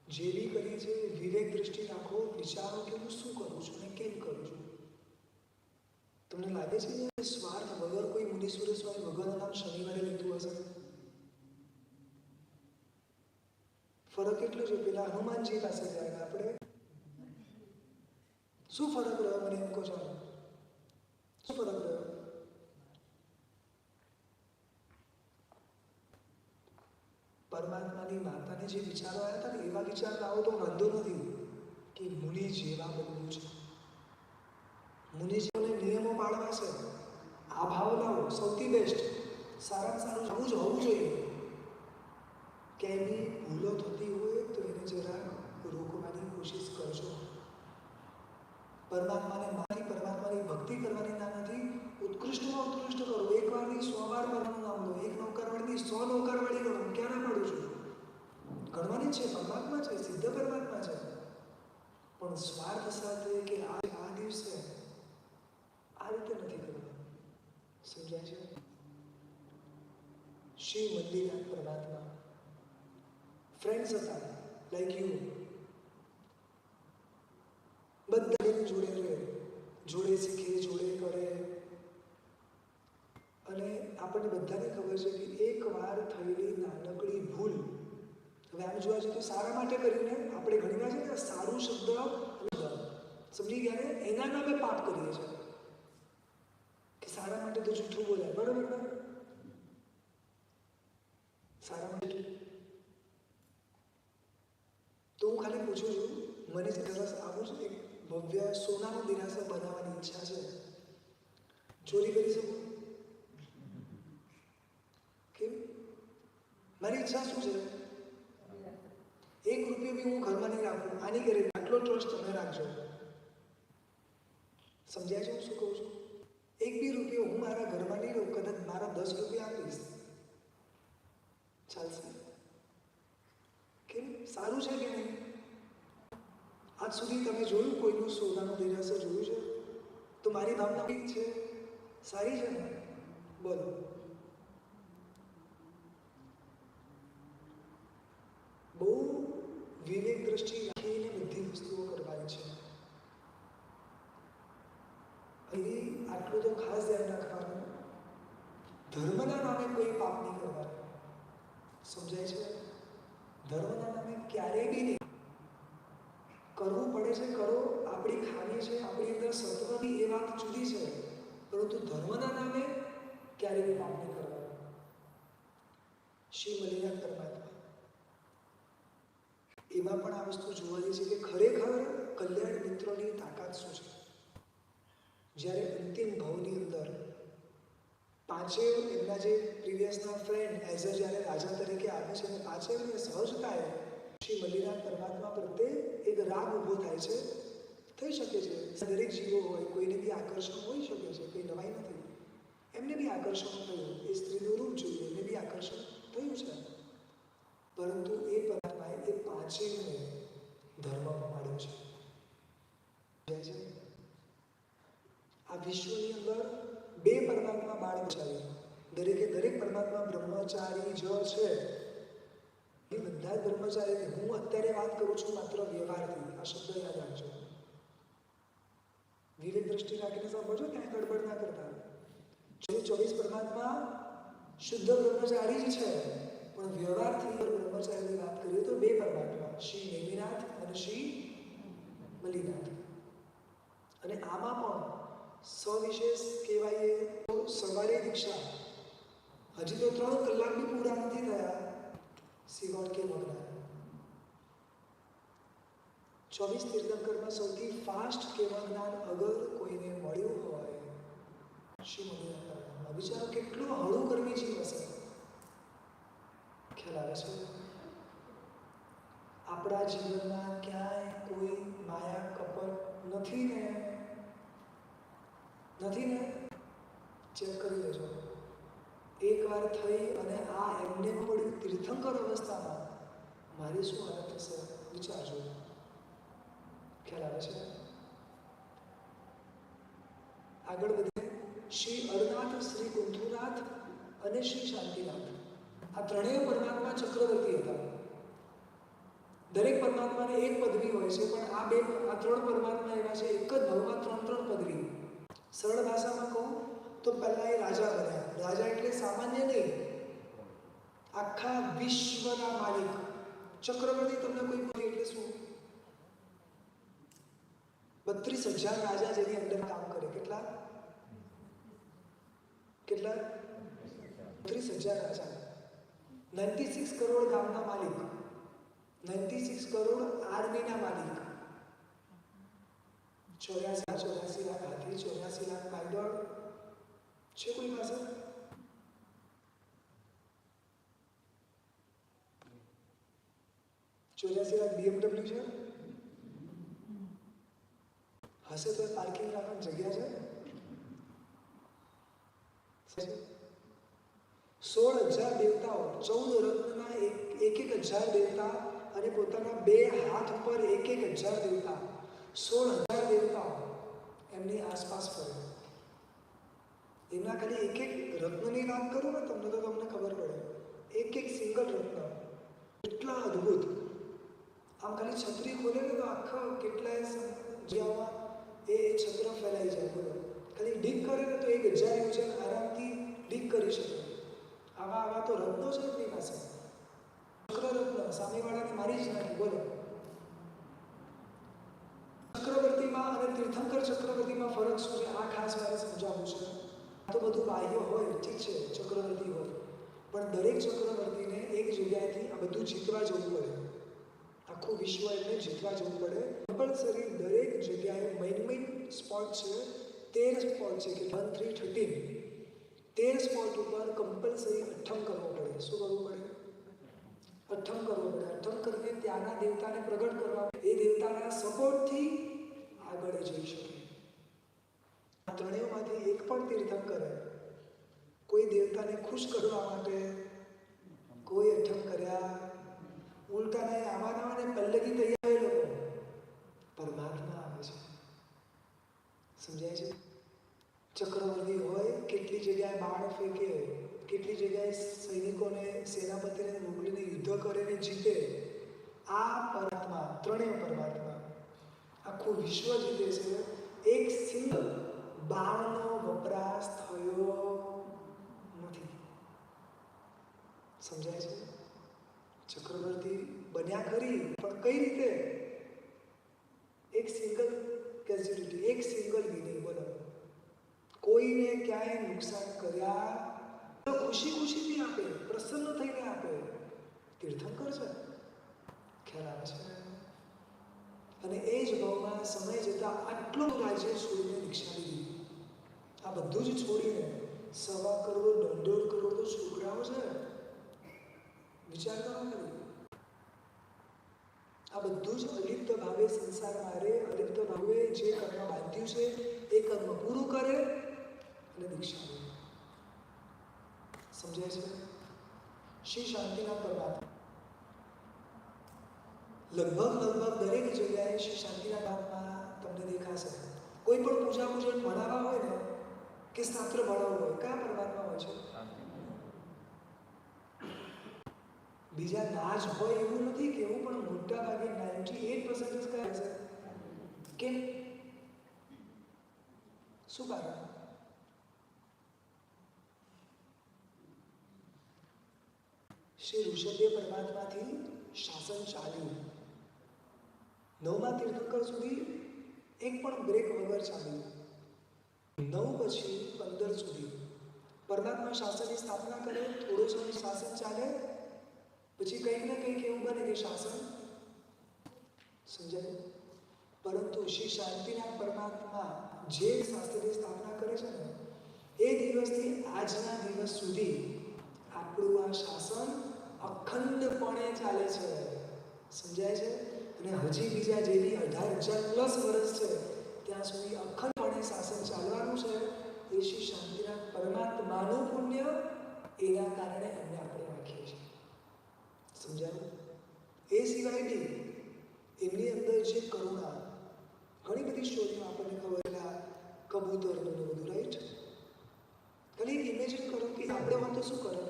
જે બી કરીએ છે વિવેક દ્રષ્ટિ રાખો. વિચારો કે હું શું કરું છું અને કેમ કરું છું. તમને લાગે છે કે સ્વાર્થ વગર કોઈ મુનીશ્વર સ્વામી ભગવાનનું નામ શનિવારે લીધું હશે? ફરક એટલો છે, પેલા હનુમાનજી પાસે જાય આપણે શું ફરક રહ્યો? મને એમ કહો છો, શું ફરક રહ્યો? પરમાત્માની માતાને જે વિચારો આવ્યા હતા ને, એવા વિચાર લાવો તો વાંધો નથી કે મુનિ જેવા બનવું છે. મુનિજીઓને નિયમો પાળવા છે. આ ભાવ લાવો, સૌથી બેસ્ટ. સારામાં સારું આવું જ હોવું જોઈએ. કે એની ભૂલો થતી હોય તો એને જરા રોકવાની કોશિશ કરજો. પરમાત્માની ભક્તિ કરવાની ના નથી. ઉત્કૃષ્ટમાં ઉત્કૃષ્ટ કરો. એક વારની 100 વાર કરવાનું નામ લો. એક નૌકારવાળીની 100 નૌકારવાળી કરો. ક્યાં ના પાડું છું? ગણવાની છે. પરમાત્મા છે, સિદ્ધ પરમાત્મા છે. પણ સ્વાર્થ સાથે કે આ દિવસે આ રીતે નથી કરવાનું. સમજાય છે? શિવ મંદિરના પરમાત્મા ફ્રેન્ડ્સ હતા, લાઈક યુ. બધા જોડે રહે, જોડે શીખે, જોડે કરે. અને આપણને બધાને ખબર છે કે એક વાર થયેલી નાનકડી ભૂલ, હવે આમ જોવા જઈએ તો સારા માટે કરીને આપણે ઘણી વાર છે ને સારું શબ્દ સમજી ગયા ને, એના નામે પાપ કરીએ છીએ કે સારા માટે તો જૂઠું બોલાય. બરોબર ને? સારા માટે તો હું ખાલી પૂછું છું, મને સરસ આવું છે એક ભવ્ય સોનાનું દિરાસર બનાવવાની ઈચ્છા છે. ચોરી કરી શકું? કેમ? મારી ઈચ્છા શું છે? 1 રૂપિયો બી હું ઘરમાં નહીં રાખું. આની ઘરે આટલો ટ્રસ્ટ તમે રાખજો. સમજાય છે હું શું કહું છું? 1 રૂપિયો હું મારા ઘરમાં નહીં રહું. કદાચ મારા 10 રૂપિયા આપીશ, ચાલશે? કેમ? સારું છે કે નહીં? આજ સુધી તમે જોયું કોઈનું સોનાનું દેરાસર જોયું છે? તો મારી ભાવના ઠીક છે, સારી છે ને? બોલો. બહુ વિવેક દ્રષ્ટિ રાખીને બધી વસ્તુઓ કરવાની છે. અહીં આટલું તો ખાસ ધ્યાન રાખવાનું, ધર્મના નામે કોઈ પાપ નહીં કરવાનું. સમજાય છે? ધર્મના નામે ક્યારેય બી નહીં. કરવું પડે છે કરો, આપણી ખામી છે, આપણી અંદર સત્વ નથી, એ વાત જુદી છે, પરંતુ ધર્મના નામે ક્યારેય બી પાપ નહીં કરવાનું. શ્રી મલિનાથ પરમાત્મા એમાં પણ આ વસ્તુ જોવાની છે કે ખરેખર કલ્યાણ મિત્રોની તાકાત શું છે. જ્યારે અંતિમ ભાવની અંદર પાંચેય એમના જે પ્રીવિયસના ફ્રેન્ડ એઝ અ જ્યારે રાજા તરીકે આવે છે અને પાંચેયને સહજતાએ શ્રી મલ્લીનાથ પરમાત્મા પ્રત્યે એક રાગ ઊભો થાય છે. થઈ શકે છે દરેક જીવો હોય, કોઈને બી આકર્ષણ હોઈ શકે છે, કોઈ નવાઈ નથી. એમને બી આકર્ષણ થયું, એ સ્ત્રીનું રૂપ જોયું, એમને બી આકર્ષણ થયું છે, પરંતુ એ પરમાત્માએ એ પાંચેયને ધર્મમાં પાડ્યો છે. આ વિશ્વની અંદર બે પરમાત્મા બાળ બચાવી, દરેક પરમાત્મા બ્રહ્મચારી જ છે. એ બધા જ બ્રહ્મચારી. હું અત્યારે વાત કરું છું માત્ર વ્યવહારથી. આ શબ્દ યાદ રાખજો. વિવેક દ્રષ્ટિ રાખીને સાંભળજો, ક્યાંય ગડબડ ના કરતા. 24 પરમાત્મા શુદ્ધ બ્રહ્મચારી જ છે, પણ વ્યવહારથી બ્રહ્મચારીની વાત કરીએ તો બે પરમાત્મા, શ્રી નેમિનાથ અને શ્રી મલિનાથ. અને આમાં પણ સવિશેષ કહેવાય તો સવારે દીક્ષા, હજી તો 3 કલાક બી પૂરા નથી થયા, સિવાડ કે મગના 24 તીર્થંકરમાં સૌથી ફાસ્ટ કેવા જ્ઞાન અગર કોઈને મળ્યું હોય શ્રી મલિનાથ. વિચારો કેટલું હળું કર્મી જીવ હશે. ખ્યાલ આવે છે? આપણા જીવનમાં ક્યાંય કોઈ માયા કપટ નથી ને? નથી ને? ચેક કરી લેજો. એકવાર થઈ અને આ એમને મળ્યું તીર્થંકર અવસ્થામાં, મારી શું હાલત થશે વિચારજો. ખ્યાલ આવે છે? આગળ વધીએ. શ્રી અરનાથ, શ્રી કુંથુનાથ અને શ્રી શાંતિનાથ, આ ત્રણેય પરમાત્મા ચક્રવર્તી હતા. દરેક પરમાત્માને એક પદવી હોય છે, પણ આ 3 પરમાત્મા એવા છે એક જ ભાવમાં 3 પદવી. સરળ ભાષામાં કહું તો પહેલા એ રાજા બન્યા. રાજા એટલે સામાન્ય નહીં, આખા વિશ્વના માલિક. ચક્રવર્તી તમને કોઈ કહે એટલે શું? 32,000 રાજા જેની અંદર કામ કરે. કેટલા 32,000 રાજા, 96 કરોડ ગામના માલિક, 96 કરોડ આર્મીના માલિક, 84 લાખ હાથી, 84 લાખ પાયદળ છે કોઈ પાસે? BMW છે? હશે તો પાર્કિંગ રાખવાની જગ્યા છે? 16,000 દેવતાઓ, 14 રત્નના એક 1,000 દેવતા અને પોતાના 2 હાથ ઉપર 1,000 દેવતા, 16,000 દેવતાઓ એમની આસપાસ ફરે. એમના ખાલી એક રત્નની વાત કરું ને તમને તો તમને ખબર પડે. એક સિંગલ રત્ન એટલા અદ્ભુત. આમ ખાલી છત્રી ખોલે ને તો આખા કેટલાય જગ્યામાં એ છત્ર ફેલાઈ જાય. બોલો, ખાલી ડીક કરે ને તો 1,000 યોજન આરામથી ડીક કરી શકે. આવા તો રત્નો છે એમની પાસે. ચક્રરત્ન સામેવાળાને મારી જ નાખી. બોલો, ચક્રવર્તીમાં અને તીર્થંકર ચક્રવર્તીમાં ફરક શું છે આ ખાસ મારે સમજાવવું છે. આ તો બધું બાહ્ય હોય, ઠીક છે, ચક્રવર્તી હોય, પણ દરેક ચક્રવર્તીને એક જગ્યાએથી આ બધું જીતવા જવું પડે. આખું વિશ્વ એમને જીતવા જવું પડે. કમ્પલસરી દરેક જગ્યાએ મેઇન સ્પોટ છે, 13 સ્પોટ છે કે 1, 3, 13, 13 સ્પોટ ઉપર કમ્પલસરી અઠ્ઠમ કરવો પડે. શું કરવું પડે? અઠ્ઠમ કરવો પડે. અઠ્ઠમ કરીને ત્યાંના દેવતાને પ્રગટ કરવા, એ દેવતાના સપોર્ટથી આગળ જઈ શકે. આ ત્રણેયમાંથી એક પણ તીર્થંકરે કોઈ દેવતાને ખુશ કરવા માટે કોઈ અઠ્ઠમ કર્યા, ઉલટા નહીં આવવાના હોય ને પહેલેથી તૈયાર એ લોકો. પરમાત્મા આવે છે. સમજાય છે? ચક્રવર્તી હોય, કેટલી જગ્યાએ બાણ ફેંકે, કેટલી જગ્યાએ સૈનિકોને, સેનાપતિને મોકલીને યુદ્ધ કરીને જીતે. આ પરમાત્મા, ત્રણેય પરમાત્મા આખું વિશ્વ જીતે છે. એક સિંગલ બાણનો વપરાશ થયો નથી. સમજાય છે? ચક્રવર્તી બન્યા ખરી, પણ કઈ રીતે? એક સિંગલ કેઝ્યુલિટી, એક સિંગલ વિનિંગ. બોલો, કોઈને ક્યાંય નુકસાન કર્યા, ખુશી ખુશીથી આપે, પ્રસન્ન થઈને આપે. તીર્થંકર છે, ખ્યાલ આવે છે? અને એ જ ભાવમાં સમય જતા આટલું રાજ્ય છોડીને દીક્ષા લીધી. આ બધું જ છોડીને 1.25 કરોડ 1.5 કરોડ તો છોકરાઓ છે. વિચાર કરો ને, આ બધું જ અલિપ્ત ભાવે સંસારમાં રહે, અલિપ્ત ભાવે જે કર્મ બાંધ્યું છે એ કર્મ પૂરું કરે અને દીક્ષા લે. સમજાય છે? શ્રી શાંતિનાથ પરમાત્મા લગભગ દરેક જગ્યાએ શ્રી શાંતિનાથ બાપમાં તમને દેખાશે. કોઈ પણ પૂજા પૂજન ભણાવવા હોય ને કે શાસ્ત્ર ભણાવવું હોય, કયા પરમાત્મા હોય છે? બીજા નાજ હોય એવું નથી કે, એવું પણ મોટા ભાગે 98% કયા છે? કેમ? શું કારણ? શ્રી ઋષભદેવ પરમાત્માથી શાસન ચાલ્યું. 9મા તીર્થંકર સુધી એક પણ બ્રેક વગર ચાલ્યું. 9 પછી 15 સુધી પરમાત્મા શાસનની સ્થાપના કરે, થોડો સમય શાસન ચાલે, પછી કંઈક ને કંઈક એવું બને કે શાસન સમજાય. પરંતુ શ્રી શાંતિનાથ પરમાત્મા જે શાસ્ત્રની સ્થાપના કરે છે ને, એ દિવસથી આજના દિવસ સુધી આપણું આ શાસન અખંડપણે ચાલે છે. સમજાય છે? અને હજી બીજા જેવી 18,000+ વર્ષ છે ત્યાં સુધી અખંડપણે શાસન ચાલવાનું છે. એ શ્રી શાંતિનાથ પરમાત્માનું પુણ્ય, એના કારણે એમને આપણે રાખીએ છીએ. સમજાયું? એ સિવાય બી એમની અંદર જે કરુણા, ઘણી બધી સ્ટોરીઓ આપણને ખબર છે, કબૂતરનું ને બધું, રાઈટ? ખાલી ઇમેજિન કરો કે આપણે હોત તો શું કરે?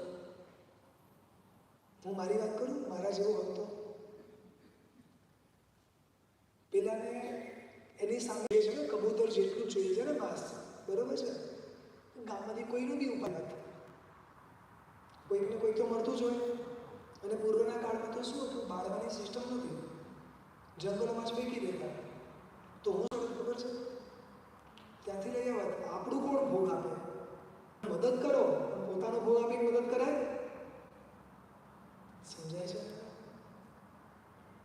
હું મારી વાત કરું, મારા જેવો હોત તો પેલાને એની સામે છે ને, કબૂતર જેટલું જોઈએ છે ને માંસ, બરોબર છે? ગામમાંથી કોઈનું બી ઉપાય નથી, કોઈકને કોઈક તો મળતું જ હોય. અને પૂર્વના કાળમાં તો શું હતું, બાળવાની સિસ્ટમ નથી, જંગલોમાં જ ફેંકી દેતા. તો હું શું ખબર છે, ત્યાંથી લઈ આવત. આપણું કોણ ભોગ આપે? મદદ કરો, પણ પોતાનો ભોગ આપીને મદદ કરાય? સમજાય છે?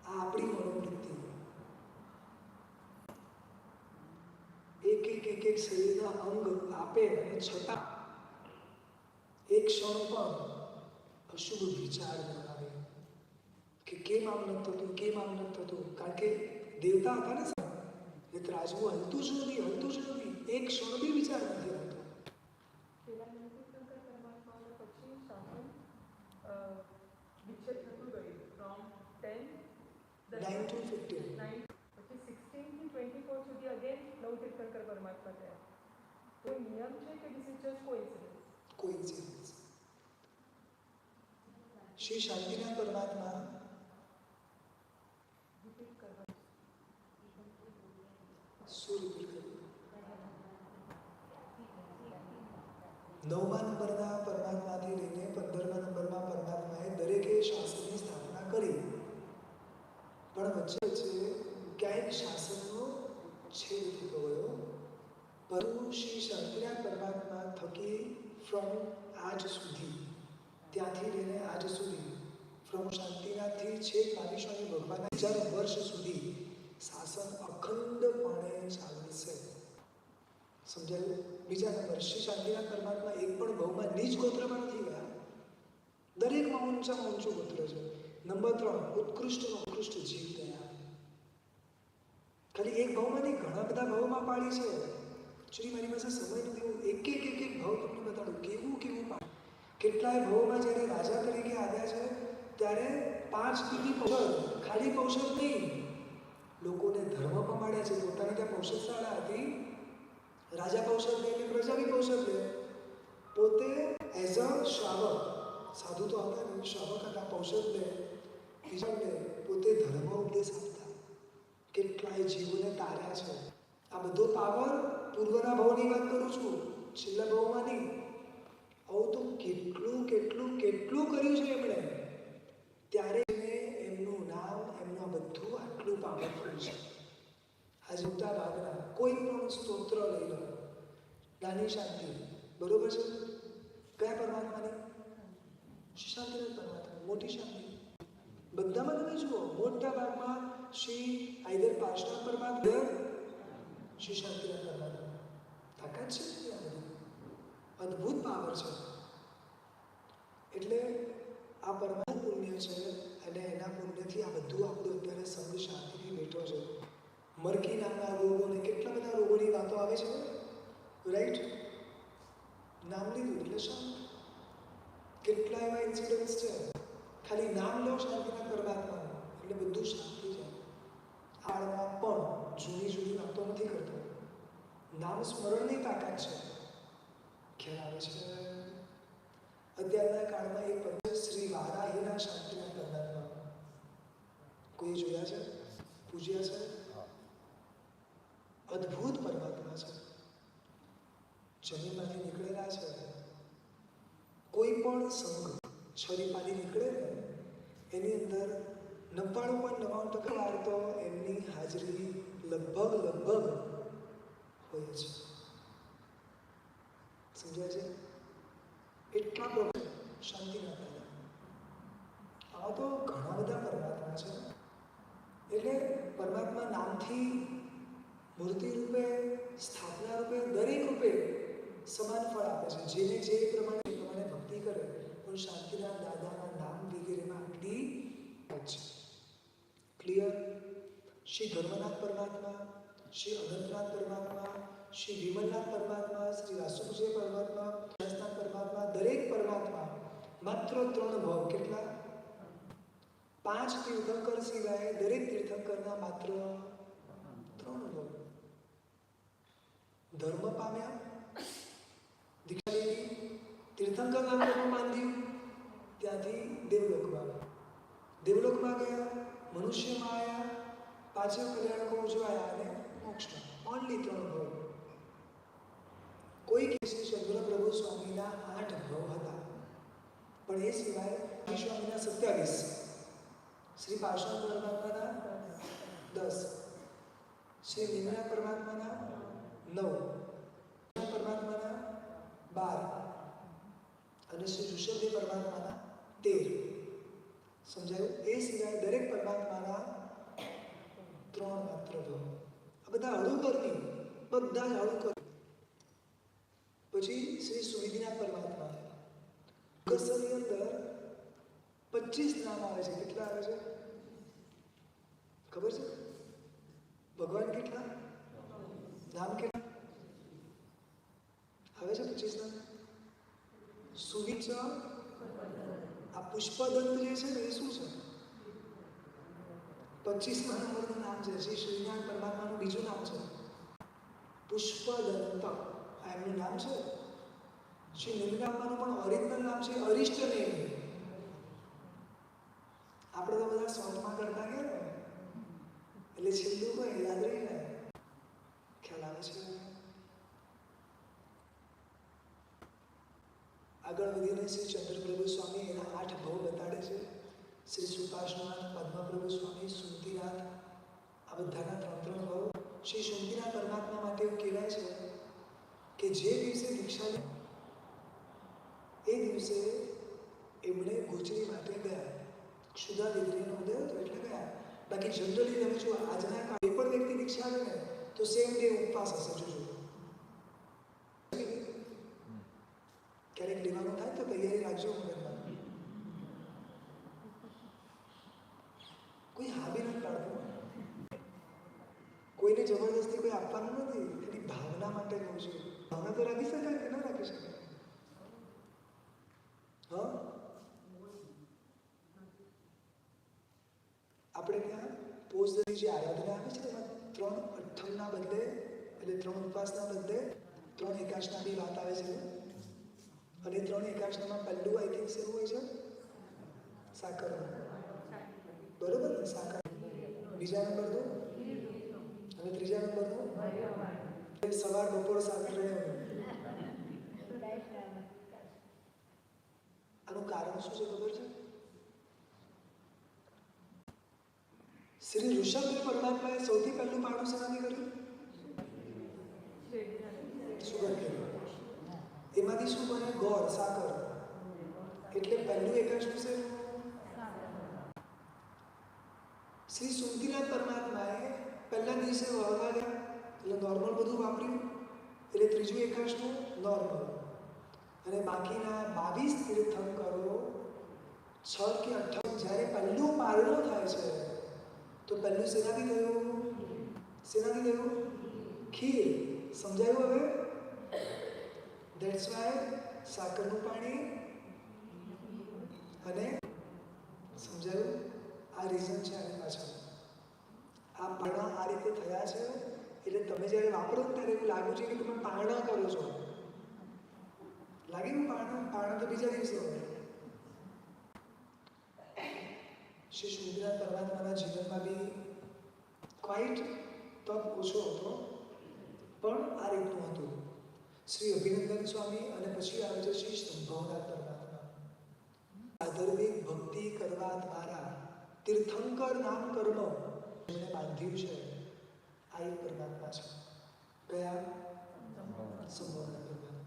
આ આપણી મનોવૃત્તિ. એક શરીરના અંગ આપે અને છતાં એક ક્ષણ પણ અશુભ વિચાર ન આવે કે કેમ આમ નથી થતું, કેમ આમ નથી થતું. કારણ કે દેવતા હતા ને, એ ત્રાજવું હલતું જ નથી. એક ક્ષણ બી વિચાર નથી આવતો. વિચ્છેદ થતું ગયું ફ્રોમ 10 1915 પછી 16 થી 24 સુધી અગેન નવ તીર્થંકર પરમાત્મા થયા. કોઈ નિયમ છે કે this is just coincidence? Shri Shantinath પરમાત્મા શું રિપીટ કર્યું? 9મા નંબરના પરમાત્માથી લઈને 15મા નંબરમાં પરમાત્માએ દરેકે શાસનની સ્થાપના કરી. પણ વચ્ચે ક્યાંક શાસનનો છેદ થતો ગયો. પરંતુ શ્રી શાંતિનાથ પરમાત્મા થકી ફ્રોમ આજ સુધી, ત્યાંથી લઈને આજ સુધી, ફ્રોમ શાંતિનાથથી છેક નાગેશ્વરી ભગવાનના 1000 વર્ષ સુધી શાસન અખંડપણે ચાલશે. સમજાયું? બીજા નંબર, શ્રી શાંતિનાથ પરમાત્મા એક પણ ભાવમાં નીચ ગોત્રમાં નથી ગયા. દરેકમાં ઊંચામાં ઊંચું ગોત્ર છે. નંબર 3, ઉત્કૃષ્ટ જીવ ગયા. ખાલી એક ભાવમાં નહીં, ઘણા બધા ભાવમાં પાડી છે. એકચ્યુઅલી મારી પાસે સમય નથી, હું એક ભાવ તમને બતાડું કેવું પાડ્યું. કેટલાય ભાવમાં જ્યારે રાજા તરીકે આવ્યા છે ત્યારે 5 દીદી પૌષધ, ખાલી પૌષધ નહીં, લોકોને ધર્મ પમાડ્યા છે. પોતાની ત્યાં પૌષધશાળા હતી, રાજા પૌષધ લે એટલે પ્રજા બી પૌષધ લે. પોતે એઝ અ શ્રાવક, સાધુ તો હતા ને, શ્રાવક હતા, પૌષધ લે, બીજાને પોતે ધર્મ ઉપદેશ આપતા. કેટલાય જીવોને તાર્યા છે. આ બધો પાવર પૂર્વના ભાવની વાત કરું છું, છેલ્લા ભાવમાં નહીં. આવું તો કેટલું કેટલું કેટલું કર્યું છે એમણે. ત્યારે એમનું નામ, એમનું આ બધું આટલું પાવરફુલ છે. આજે મોટા ભાગના કોઈ પણ સ્તોત્ર લઈ લો, નાની શાંતિ, બરોબર છે, કયા પરમાત્માની? શાંતિનાથ પરમાત્મા, મોટી શાંતિ. બધામાં તમે જુઓ, મોટા ભાગમાં શ્રી આઈધર પાર્ષદ પરમાત્મા, શ્રી શાંતિનાથ પરમાત્મા. તાકાત છે આ બધી, અદ્ભુત પાવર છે. એટલે આ પરમાત્મા પુણ્ય છે અને એના પુણ્યથી આ બધું આપણું અત્યારે સંગ શાંતિથી બેઠો છે. મરકી નામના રોગોને કેટલા બધા રોગોની વાતો આવે છે, રાઈટ? નામ લીધું એટલે શાંત. કેટલા એવા ઇન્સિડન્ટ્સ છે, ખાલી નામ લો શાંતિના પરમાત્માનું એટલે બધું શાંતિ છે. આળમાં પણ જૂની જૂની વાતો નથી કરતો, નામ સ્મરણની તાકાત છે. ખ્યાલ આવે છે? અત્યારના કાળમાં એક પદ શ્રી વારાહીના શાંતિના પરમાત્મા, કોઈ જોયા છે, પૂજ્યા છે? અદ્ભુત પરમાત્મા છે. જમીનમાંથી નીકળેલા છે. કોઈ પણ સંઘ છરીપાલી નીકળે ને એની અંદર 99.99% વાર તો એમની હાજરી લગભગ હોય છે. સમજ્યા છે? એટલા પ્રભુ શાંતિના પહેલા. આવા તો ઘણા બધા પરમાત્મા છે. એટલે પરમાત્મા નામથી, મૂર્તિ રૂપે, સ્થાપના રૂપે, દરેક રૂપે સમાન ફળ આપે છે. જેને જે પ્રમાણે ભક્તિ કરે, પણ શાંતિના દાદાના નામ વગેરેમાં આટલી છે. ક્લિયર? શ્રી ધર્મનાથ પરમાત્મા, શ્રી અનંતનાથ પરમાત્મા, શ્રી વિમલનાથ પરમાત્મા, શ્રી વાસુપૂજ્ય પરમાત્મા, રાજસ્થાન પરમાત્મા, દરેક પરમાત્મા માત્ર 3 ભાવ. કેટલા? 5 તીર્થંકર સિવાય દરેક તીર્થંકરના માત્ર 3 ભાવ. ધર્મ પામ્યા, દીક્ષા લીધી, તીર્થંકર નામ બાંધ્યું, ત્યાંથી દેવલોકમાં ગયા, મનુષ્યમાં આવ્યા, પાછળ કલ્યાણકો ઉજવાયા અને મોક્ષમાં. ઓનલી 3 ભાવ. કોઈ શ્રી ચંદ્ર પ્રભુ સ્વામીના 8 ભાવ હતા, પણ એ સિવાય સ્વામીના 27, શ્રી પાર્ષદ પરમાત્માના 10, શ્રી નિમના પરમાત્માના 9, પરમાત્માના 12 અને શ્રી ઋષભદેવ પરમાત્માના 13. સમજાયું? એ સિવાય દરેક પરમાત્માના 3 માત્ર ભાવ. આ બધા હળું કરવી, બધા જ હળું કરવી. પછી શ્રી સુવિધિનાથ પરમાત્મા, ગસની અંદર 25 નામ આવે છે. કેટલા આવે છે ખબર છે? ભગવાન કેટલા નામ, કેટલા આવે છે? 25 નામ. સુવિચ, આ પુષ્પદંત જે છે ને એ શું છે? 25મા નંબરનું નામ છે. શ્રી શ્રીનાથ પરમાત્માનું બીજું નામ છે પુષ્પદંત. આ એમનું નામ છે. શ્રી નિમનાથનું પણ ઓરિજિનલ નામ છે અરિષ્ટ નેમી. આપણે તો બધા શોર્ટમાં કરતા ગયા ને, એટલે છેલ્લું કોઈ યાદ રહી ને. ખ્યાલ આવે છે? આગળ વધીને શ્રી ચંદ્રપ્રભુ સ્વામી એના 8 ભાવ બતાડે છે. શ્રી સુપાર્શ્વનાથ, પદ્મપ્રભુ સ્વામી, સુંતીનાથ, આ બધાના 3 ભાવ. શ્રી સુંતીનાથ પરમાત્મા માટે એવું કહેવાય છે કે જે દિવસે દીક્ષા લે એ દિવસે એમણે ગોચરી માટે ગયા. ક્ષુધા દીકરીનો ઉદય હતો એટલે ગયા. બાકી જનરલી તમે જો આજના કાળે પણ વ્યક્તિ દીક્ષા લે ને તો સેમ ડે ઉપવાસ હશે. જોજો ક્યારેક લેવાનું થાય તો તૈયારી રાખજો મગજમાં. કોઈ હાબી નથી પાડતું, કોઈને જબરદસ્તી કોઈ આપવાનું નથી. એની ભાવના માટે કહું છું. ભાવના તો રાખી શકાય કે ના રાખી શકાય? હા, આપણે ત્યાં પોષની જે આરાધના આવે છે એમાં 3 અઠમના બદલે એટલે 3 ઉપવાસના બદલે 3 એકાદશના બી વાત આવે છે. અને 3 એકાદશનામાં પહેલું આઈ થિંક શું હોય છે? સાકર. બરોબર ને? સાકર. બીજા નંબરનું અને ત્રીજા નંબરનું સવાર બપોર સાકર રહે. આનું કારણ શું છે ખબર છે? શ્રી ઋષભદેવ પરમાત્માએ સૌથી પહેલું પારણું શેનાથી કર્યું? સુગર કેરી. એમાંથી શું બને? ગોળ, સાકર. એટલે પહેલું એકાદશનું છે. શ્રી સુમતીનાથ પરમાત્માએ પહેલા દિવસે વળવા ગયા એટલે નોર્મલ બધું વાપર્યું એટલે ત્રીજું એકાદશનું નોર્મલ. અને બાકીના 22 તીર્થંકરો 6 કે 8 જ્યારે પહેલું પારણું થાય છે તો પહેલું શેનાથી થયું? શેનાથી થયું? ખીર. સમજાયું હવે? ધેટ્સ વાય સાકરનું પાણી અને સમજાયું? આ રીઝન છે આની પાછળ. આ પારણા આ રીતે થયા છે એટલે તમે જ્યારે વાપરો ત્યારે એવું લાગ્યું છે કે તમે પારણા કરો છો. લાગ્યું પારણા તો બીજા દિવસે હોય. શ્રી સુમતીનાથ પરમાત્માના જીવનમાં બી ક્વાઇટ તપ ઓછો હતો પણ આ રીતનું હતું. શ્રી અભિનંદન સ્વામી અને પછી આવે છે શ્રી સંભવનાથ પરમાત્મા. આધર્મિક ભક્તિ કરવા દ્વારા તીર્થંકર નામ કર્મ જેને બાંધ્યું છે આ એક પરમાત્મા છે. કયા? સંભવનાથ પરમાત્મા.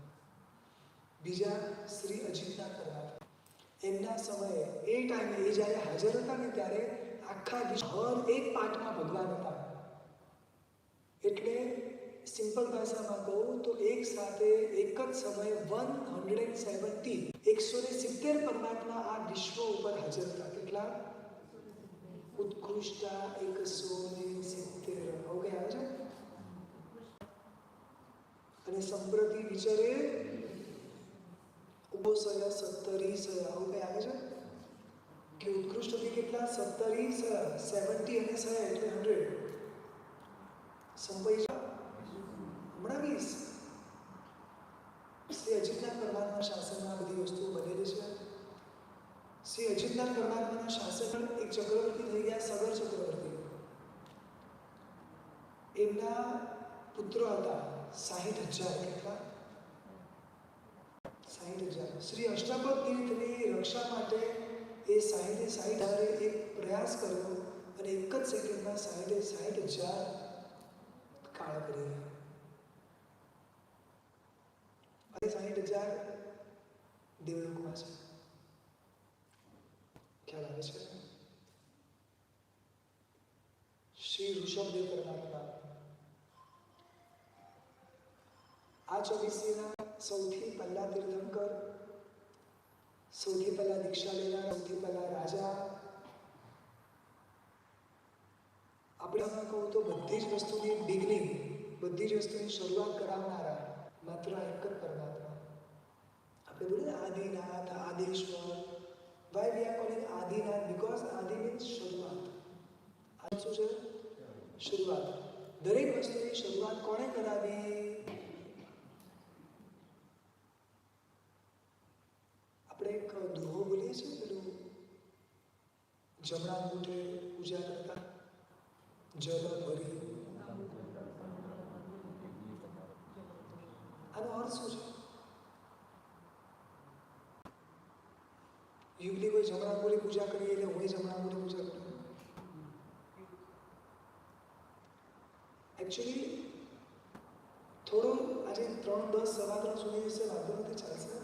બીજા શ્રી અજીતનાથ પરમાત્મા. એમના સમયે એ ટાઈમે એ જ્યારે હાજર હતા ને ત્યારે આખા હર એક પાઠમાં ભગવાન હતા. એટલે સિમ્પલ ભાષામાં કહું તો એક સાથે એક જ સમયે 170 પરમાત્મા આ વિશ્વ ઉપર હાજર હતા. કેટલા? ઉત્કૃષ્ટા 170. ઓકે આવે છે. અને સંપ્રતિ વિચારે ઉભોસયા 70 ઓકે આવે છે કે ઉત્કૃષ્ટથી કેટલા? 70 70 અને 100 એટલે 100. સંપય હમણાં 20. શ્રી અજીતનાથ પરમાત્મા શાસનમાં બધી વસ્તુઓ બનેલી છે. શ્રી અજીતનાથ પરમાત્માના શાસન એક ચક્રવર્તી થઈ ગયા, સગર ચક્રવર્તી. એમના પુત્રો હતા 60,000. કેટલા? 60,000. શ્રી અષ્ટાપદ તીર્થની રક્ષા માટે એ 60,000 એક પ્રયાસ કર્યો અને એક જ સેકન્ડમાં 60,000 કાળ કરી રહ્યા. અને 60,000 દેવલોકમાં છે. ખ્યાલ આવે છે? શ્રી ઋષભદેવ પરમાત્મા આ 24ના સૌથી પહેલા તીર્થંકર, સૌથી પહેલા દીક્ષા લેનાર, સૌથી પહેલા રાજા. આપણે કહું તો બધી જ વસ્તુની બિગનિંગ, બધી જ વસ્તુની શરૂઆત કરાવનારા માત્ર એક જ પરમાત્મા. આપણે બોલીએ Adinath, Adeshwar. Why we are calling Adinath? Because આદિ means શરૂઆત. આ શું છે? શરૂઆત. દરેક વસ્તુની શરૂઆત કોણે કરાવી? આપણે એક દુહો બોલીએ છીએ પેલું જમણા અંગૂઠે પૂજા કરતા જલ ભરી. આનો અર્થ શું છે? યુગલી કોઈ જમણા અંગૂઠે પૂજા કરીએ એટલે હું જમણા અંગૂઠે પૂજા કરું. એકચ્યુઅલી થોડું આજે 3:10 સવા 3 સુધી જશે, વાંધો નથી, ચાલશે.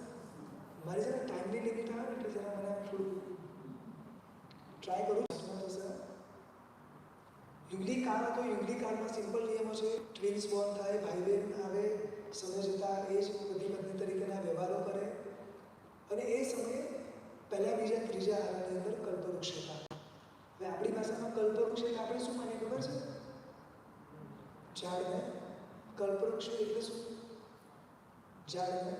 મારી જરા ટાઈમની લિમિટ આવે એટલે જરા મને થોડું ટ્રાય કરું થશે. યુગલી કાળ હતો. યુગલી કાળમાં સિમ્પલ નિયમો છે. ટ્વિન્સ બોર્ન થાય, ભાઈ બહેન આવે, સમય જતાં એ જ પતિ પત્ની તરીકેના વ્યવહારો કરે. અને એ સમયે પહેલા બીજા ત્રીજા આરાની અંદર કલ્પવૃક્ષ હતા. હવે આપણી ભાષામાં કલ્પવૃક્ષ એટલે આપણે શું માનીએ ખબર છે? ઝાડને. કલ્પવૃક્ષ એટલે શું? ઝાડને.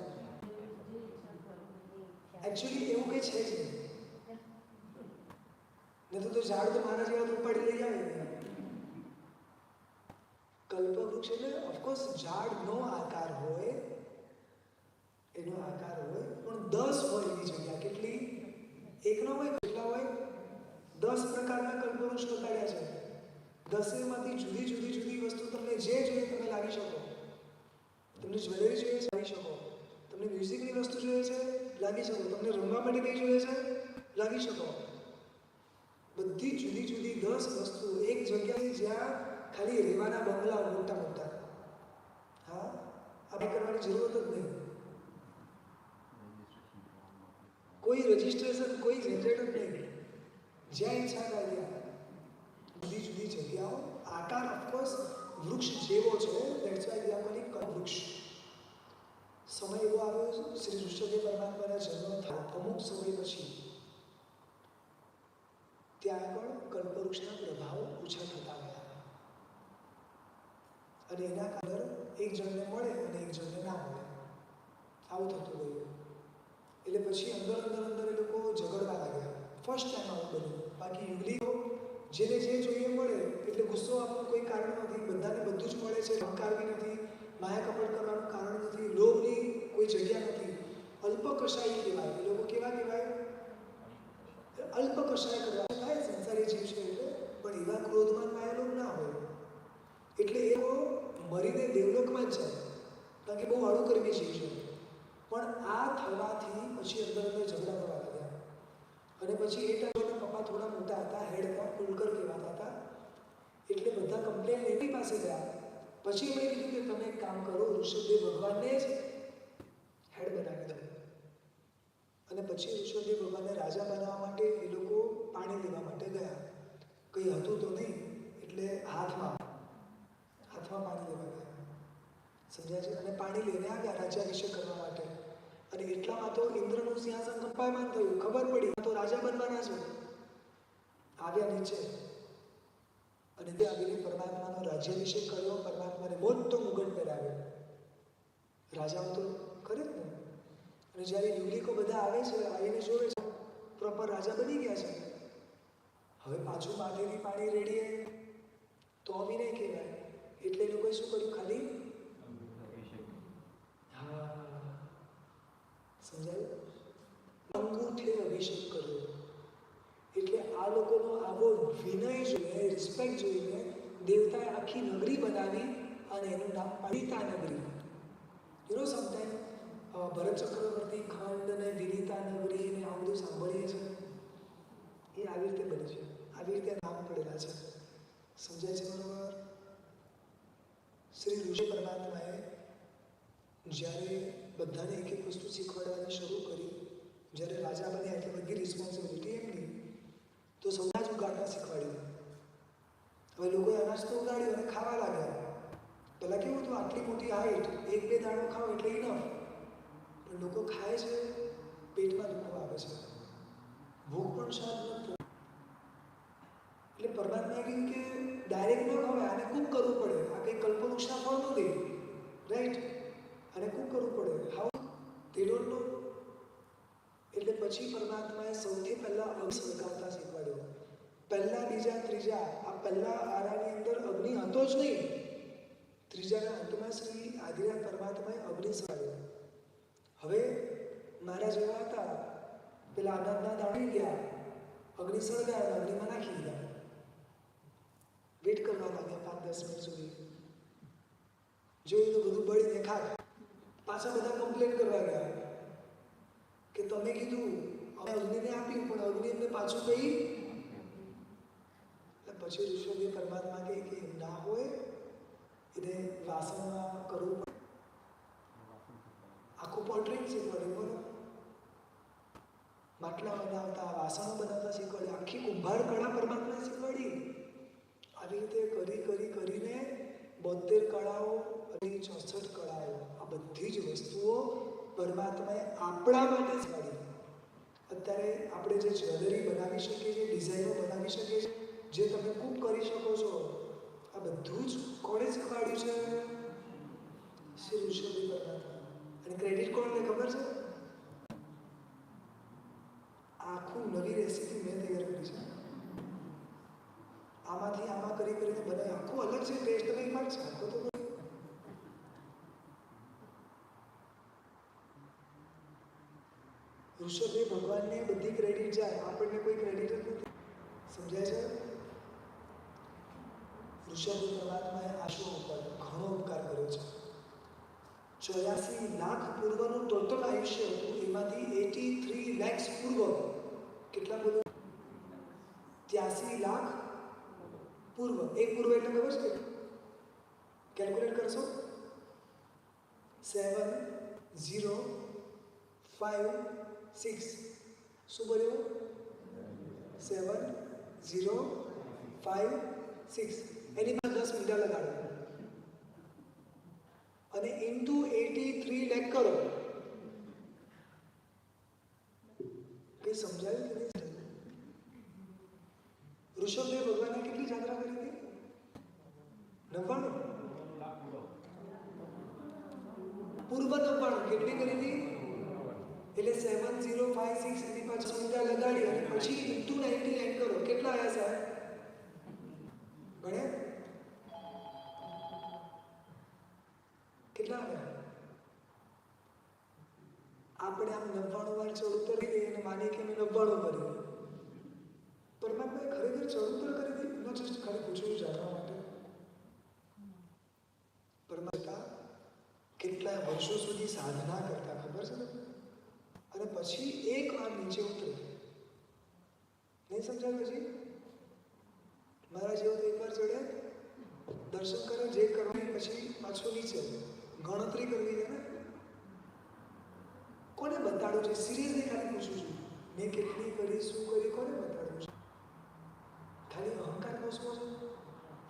એકચ્યુઅલી એવું કંઈ છે જ નહીં. નહીં તો ઝાડ તો મારા જેવા તો ઉપાડી લઈ આવે ને. કલ્પવૃક્ષ એટલે ઓફકોર્સ ઝાડનો આકાર હોય, એનો આકાર હોય, પણ 10 હોય એની જગ્યા. કેટલી? એક ન હોય, કેટલા હોય? 10 પ્રકારના કલ્પવૃક્ષ બતાડ્યા છે. 10 માંથી જુદી જુદી જુદી વસ્તુ તમને જે જોઈએ તમે લાવી શકો. તમને જ્વેલરી જોઈએ છે લાવી શકો, તમને મ્યુઝિકની વસ્તુ જોઈએ છે લાવી શકો, તમને રમવા માટે કંઈ જોઈએ છે લાવી શકો. બધી જુદી જુદી 10 વસ્તુ એક જગ્યાએ જ્યાં ખાલી રહેવાના બંગલાઓ મોટા મોટા. હા, આ કરવાની જરૂર જ નહીં. કોઈ રજિસ્ટ્રેશન, કોઈ ઝંઝટ જ નહીં. જ્યાં ઈચ્છા થાય ત્યાં જુદી જુદી જગ્યાઓ. આકાર ઓફકોર્સ વૃક્ષ જેવો છે, that's why we are calling વૃક્ષ. સમય એવો આવ્યો શ્રી ઋષભદેવ પરમાત્માના જન્મ થાય અમુક સમય પછી ત્યાં પણ કલ્પવૃક્ષના પ્રભાવ ઓછા થતા ગયા અને એના કારણે એક જણને મળે અને એક જણને ના મળે, આવું થતું ગયું. એટલે પછી અંદર એ લોકો ઝઘડવા લાગ્યા. ફર્સ્ટ ટાઈમ આવું બન્યું. બાકી યુગલીઓ જેને જે જોઈએ મળે એટલે ગુસ્સો આપવાનું કોઈ કારણ નથી. બધાને બધું જ મળે છે. અહંકાર બી નથી, માયા કપટ કરવાનું કારણ નથી, લોભની કોઈ જગ્યા નથી. અલ્પકષાયી કહેવાય. એ લોકો કેવા કહેવાય? અલ્પકષાય કરવા થાય સંસારી જીવ છે એટલે, પણ એવા ક્રોધમાન માયા લોભ ના હોય. એટલે એ મરીને દેવલોકમાં જ જાય, કારણ કે બહુ આડું કર્મી જીવ છે. પણ આ થવાથી પછી અંદર ઝઘડા થવા લાગ્યા. અને પછી એ ટાઈમના પપ્પા થોડા મોટા હતા, હેડ હતા, કુલકર કહેવાતા હતા. એટલે બધા કમ્પ્લેન એની પાસે ગયા. પછી એમણે કીધું કે તમે એક કામ કરો, ઋષભદેવ ભગવાનને જ હેડ બનાવી દો. અને પછી ઋષભદેવ ભગવાનને રાજા બનાવવા માટે એ લોકો પાણી લેવા માટે ગયા. કંઈ હતું તો નહીં, એટલે હાથમાં પાણી લેવા ગયા. સમજાય છે? અને પાણી લઈને આવ્યા રાજ્યાભિષેક કરવા માટે. અને એટલામાં તો ઇન્દ્રનું સિંહાસન કંપાયમાન થયું. ખબર પડી તો રાજા બનવાના છે. આવ્યા નીચે અને તે આવીને પરમાત્માનો રાજ્યાભિષેક કર્યો. પરમાત્માને મોટો મુગટ પહેરાવ્યો. રાજાઓ તો ખરે જ ને. અને જ્યારે યુગલિકો બધા આવે છે, આવીને જોવે છે પ્રોપર રાજા બની ગયા છે. હવે પાછું માથેથી પાણી રેડીએ તો બી નહીં કહેવાય. એટલે એ લોકોએ શું કર્યું? ખાલી સમજાયું? અંગૂઠે અભિષેક કર્યો. એટલે આ લોકોનો આવો વિનય જોઈને, રિસ્પેક્ટ જોઈને દેવતાએ આખી નગરી બનાવી અને એનું નામ વિનિતા નગરી. યુ નો સમટાઈમ ભરત ચક્રવર્તી ખંડ અને વિનિતા નગરી ને આ બધું સાંભળીએ છીએ, એ આવી રીતે બને છે. આવી રીતે નામ પડેલા છે. સમજાય છે બરોબર? શ્રી ઋષિ પરમાત્માએ જ્યારે બધાને એક એક વસ્તુ શીખવાડવાની શરૂ કરી, જ્યારે રાજા બન્યા એટલે બધી રિસ્પોન્સિબિલિટી એમની, તો સૌના જ ઉગાડતા શીખવાડ્યું. હવે લોકોએ અનાજ તો ઉગાડ્યું અને ખાવા લાગ્યા. પહેલાં કેવું હતું? આટલી મોટી હાઈટ, 1-2 દાણો ખાઓ એટલે ઇનફ. પણ લોકો ખાય છે, પેટમાં દુખો આવે છે, ભૂખ પણ શાંત નથી. એટલે પરમાત્માએ કહ્યું કે ડાયરેક્ટ ન ખવાય, આને કૂક કરવું પડે. આ કંઈ કલ્પવૃક્ષના ફળ નથી, રાઈટ? અને કૂક કરવું પડે. હાઉ? તે ડોન્ટ નો. એટલે પછી પરમાત્માએ સૌથી પહેલાં અગ્નિ સળગાવતા શીખવાડ્યો. પહેલા, બીજા, ત્રીજા, આ પહેલા આરાની અંદર અગ્નિ હતો જ નહીં. ત્રીજાના અંતમાં શ્રી આદિનાથ પરમાત્માએ અગ્નિ સળગાવ્યો. હવે મારા જેવા હતા, પેલા આનંદના દાણી ગયા, અગ્નિ સળગાવ્યા, અગ્નિમાં નાખી દીધા. વેટ કરવા લાગ્યા 5-10 મિનિટ સુધી. જોયું તો બધું બળીને ખાય. પાછા બધા કમ્પ્લેન કરવા ગયા કે તમે કીધું અમે અગ્નિને આપ્યું, પણ અગ્નિ એમને પાછું કહી. પછી ઋષભદેવ પરમાત્મા કહે કે ના હોય, એને વાસણમાં કરવું પડે. આખું પોટ્રેટ શીખવાડ્યું. બોલો, માટલા બનાવતા, વાસણો બનાવતા શીખવાડ્યું. આખી કુંભાર કળા પરમાત્માએ શીખવાડી. આવી રીતે કરીને 72 કળાઓ અને 64 કળાઓ, આ બધી જ વસ્તુઓ પરમાત્માએ આપણા માટે શીખવાડી. અત્યારે આપણે જે જ્વેલરી બનાવી શકીએ છીએ, ડિઝાઇનો બનાવી શકીએ છીએ, જે તમે કૂક કરી શકો છો, આ બધું જ કોણે શીખવાડ્યું છે? શ્રી ઋષભદેવ પરમાત્મા. અને ક્રેડિટ કોણને ખબર છે? આખું નવી રેસીપી મેં તૈયાર કરી છે. આમાંથી આમાં કરી કરીને બનાવી. આખું અલગ છે, ટેસ્ટ તો એકમાં જ છે. આખો તો ઋષભદેવ ભગવાનને બધી ક્રેડિટ જાય, આપણને કોઈ ક્રેડિટ જ નથી. સમજાય છે? ઋષભદેવ પરમાત્માએ આશુ ઉપર ઘણો ઉપકાર કર્યો છે. 84 લાખ પૂર્વનું ટોટલ આયુષ્ય હતું, એમાંથી 83 lakhs પૂર્વ. કેટલા બોલો? 83 લાખ પૂર્વ. એક પૂર્વ એટલે ખબર છે? કેલ્ક્યુલેટ કરશો? 7056. શું બોલ્યો? 7056. એની પર 10 મીટર લગાડો અને ઇન્ટુ 83 લાખ કરો. કઈ સમજાયું કે નહીં? ઋષભદેવ ભગવાને કેટલી જાત્રા કરી હતી? 99. પૂર્વ 99 કેટલી કરી હતી? એટલે 7056 એની પાછળ મીટર લગાડી અને પછી ઇન્ટુ 99 કરો. કેટલા આવ્યા સાહેબ? ગણ્યા? કેટલા આવ્યા? આપણે આમ 99 વાર ચડુતર કરી દઈએ અને માનીએ કે મેં 99 કરી. પરમાત્માએ ખરેખર ચડુતર કરી હતી? ન જસ્ટ ખાલી પૂછવું જાણવા માટે. પરમાત્મા કેટલા વર્ષો સુધી સાધના કરતા ખબર છે ને? અને પછી એક વાર નીચે ઉતરે. નહીં સમજાય? પછી મારા જેવો તો એકવાર ચડે, દર્શન કરે, જે કરવાની, પછી પાછું નીચે ગણતરી કરવી છે ને. કોને બતાડું છે? સિરિયસલી ખાલી પૂછું છું. મેં કેટલી કરી, શું કરી, કોને બતાડું છે? ખાલી અહંકાર બસવો છે?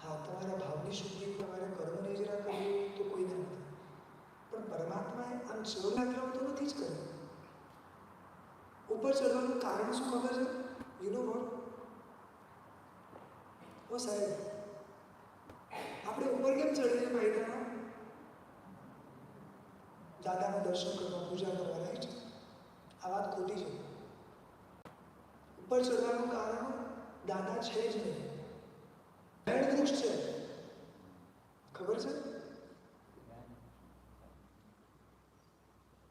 હા, તમારા ભાવની શુદ્ધિ, તમારે કર્મની જરા કરવી તો કોઈને નથી. પણ પરમાત્માએ આમ ચડયાત્રાઓ તો નથી જ કરી. ઉપર ચડવાનું કારણ શું ખબર છે? You know what? ઓ સાહેબ, આપણે ઉપર કેમ ચડીએ પાયથાના? દાદાના દર્શન કરવા, પૂજા કરવા, રાઈટ? આ વાત ખોટી છે. ઉપર ચડવાનું કારણ દાદા છે જ નહીં. બેડ વૃક્ષ છે, ખબર છે?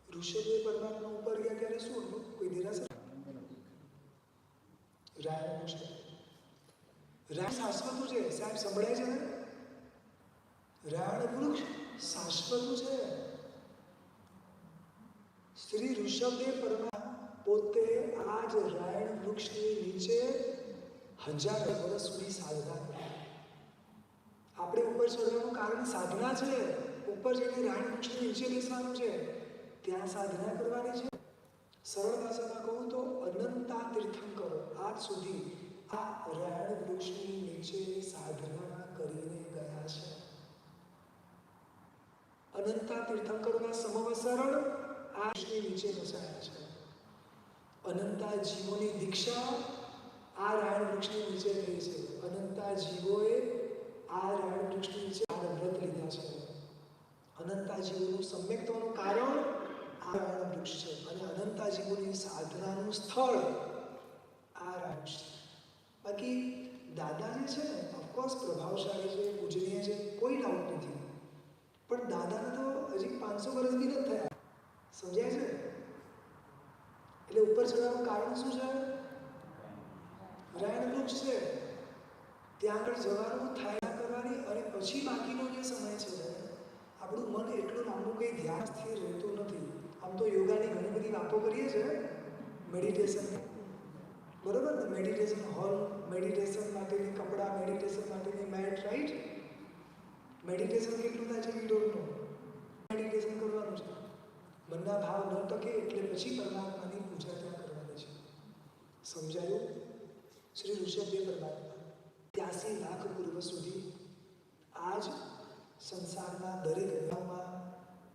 ઋષભદેવ પરમાત્મા ઉપર ગયા ત્યારે શું હતું? કોઈ દેરાસર? રાયણ વૃક્ષ. રાયણ શાશ્વતું છે સાહેબ, સંભળાય છે ને? રાયણ વૃક્ષ શાશ્વતું છે. શ્રી ઋષભદેવ પરમાત્મા પોતે આ જ રાયણ વૃક્ષની નીચે 1000 વર્ષ સુધી સાધના કરી. આપણે ઉપર ચડવાનું કારણ સાધના છે. ઉપર જઈને રાયણ વૃક્ષની નીચે બેસવાનું છે, ત્યાં સાધના કરવાની છે. સરળ ભાષામાં કહું તો અનંતા તીર્થમ કરો. આજ સુધી આ રાયણ વૃક્ષની નીચે સાધના કરીને ગયા છે. અનંતા તીર્થંકરોના સમવસરણ આ વૃક્ષની નીચે બસાયા છે. અનંતા જીવોની દીક્ષા આ રાયણ વૃક્ષની નીચે થઈ છે. અનંતા જીવોએ આ રાયણ વૃક્ષની નીચે વ્રત લીધા છે. અનંતા જીવોનું સમ્યક્તવાનું કારણ આ રાયણ વૃક્ષ છે. અને અનંતા જીવોની સાધનાનું સ્થળ આ રાયણ છે. બાકી દાદા જે છે ને, ઓફકોર્સ પ્રભાવશાળી છે, પૂજનીય છે, કોઈ ડાઉટ નથી. પણ દાદાને તો હજી 500 વર્ષ બી નથી થયા. સમજાય છે? એટલે ઉપર ચડવાનું કારણ શું છે? રાયણ વૃક્ષ છે. ત્યાં આગળ જવાનું, થાય કરવાની, અને પછી બાકીનો જે સમય છે આપણું મન એટલું લાંબુ કંઈ ધ્યાન સ્થિર રહેતું નથી. આમ તો યોગાની ઘણી બધી વાતો કરીએ છીએ, મેડિટેશન, બરોબર ને? મેડિટેશન હોલ, મેડિટેશન માટેની કપડાં, મેડિટેશન માટેની મેટ, રાઈટ? મેડિટેશન કેટલું થાય છે? We don't know. મેડિટેશન કરવાનું છે. મનના ભાવ ન ટકે એટલે પછી પરમાત્માની પૂજા ત્યાં કરવાની છે. સમજાયું? શ્રી ઋષભદેવ પરમાત્મા 83 લાખ પૂર્વ સુધી આજ સંસારના દરેક ગામમાં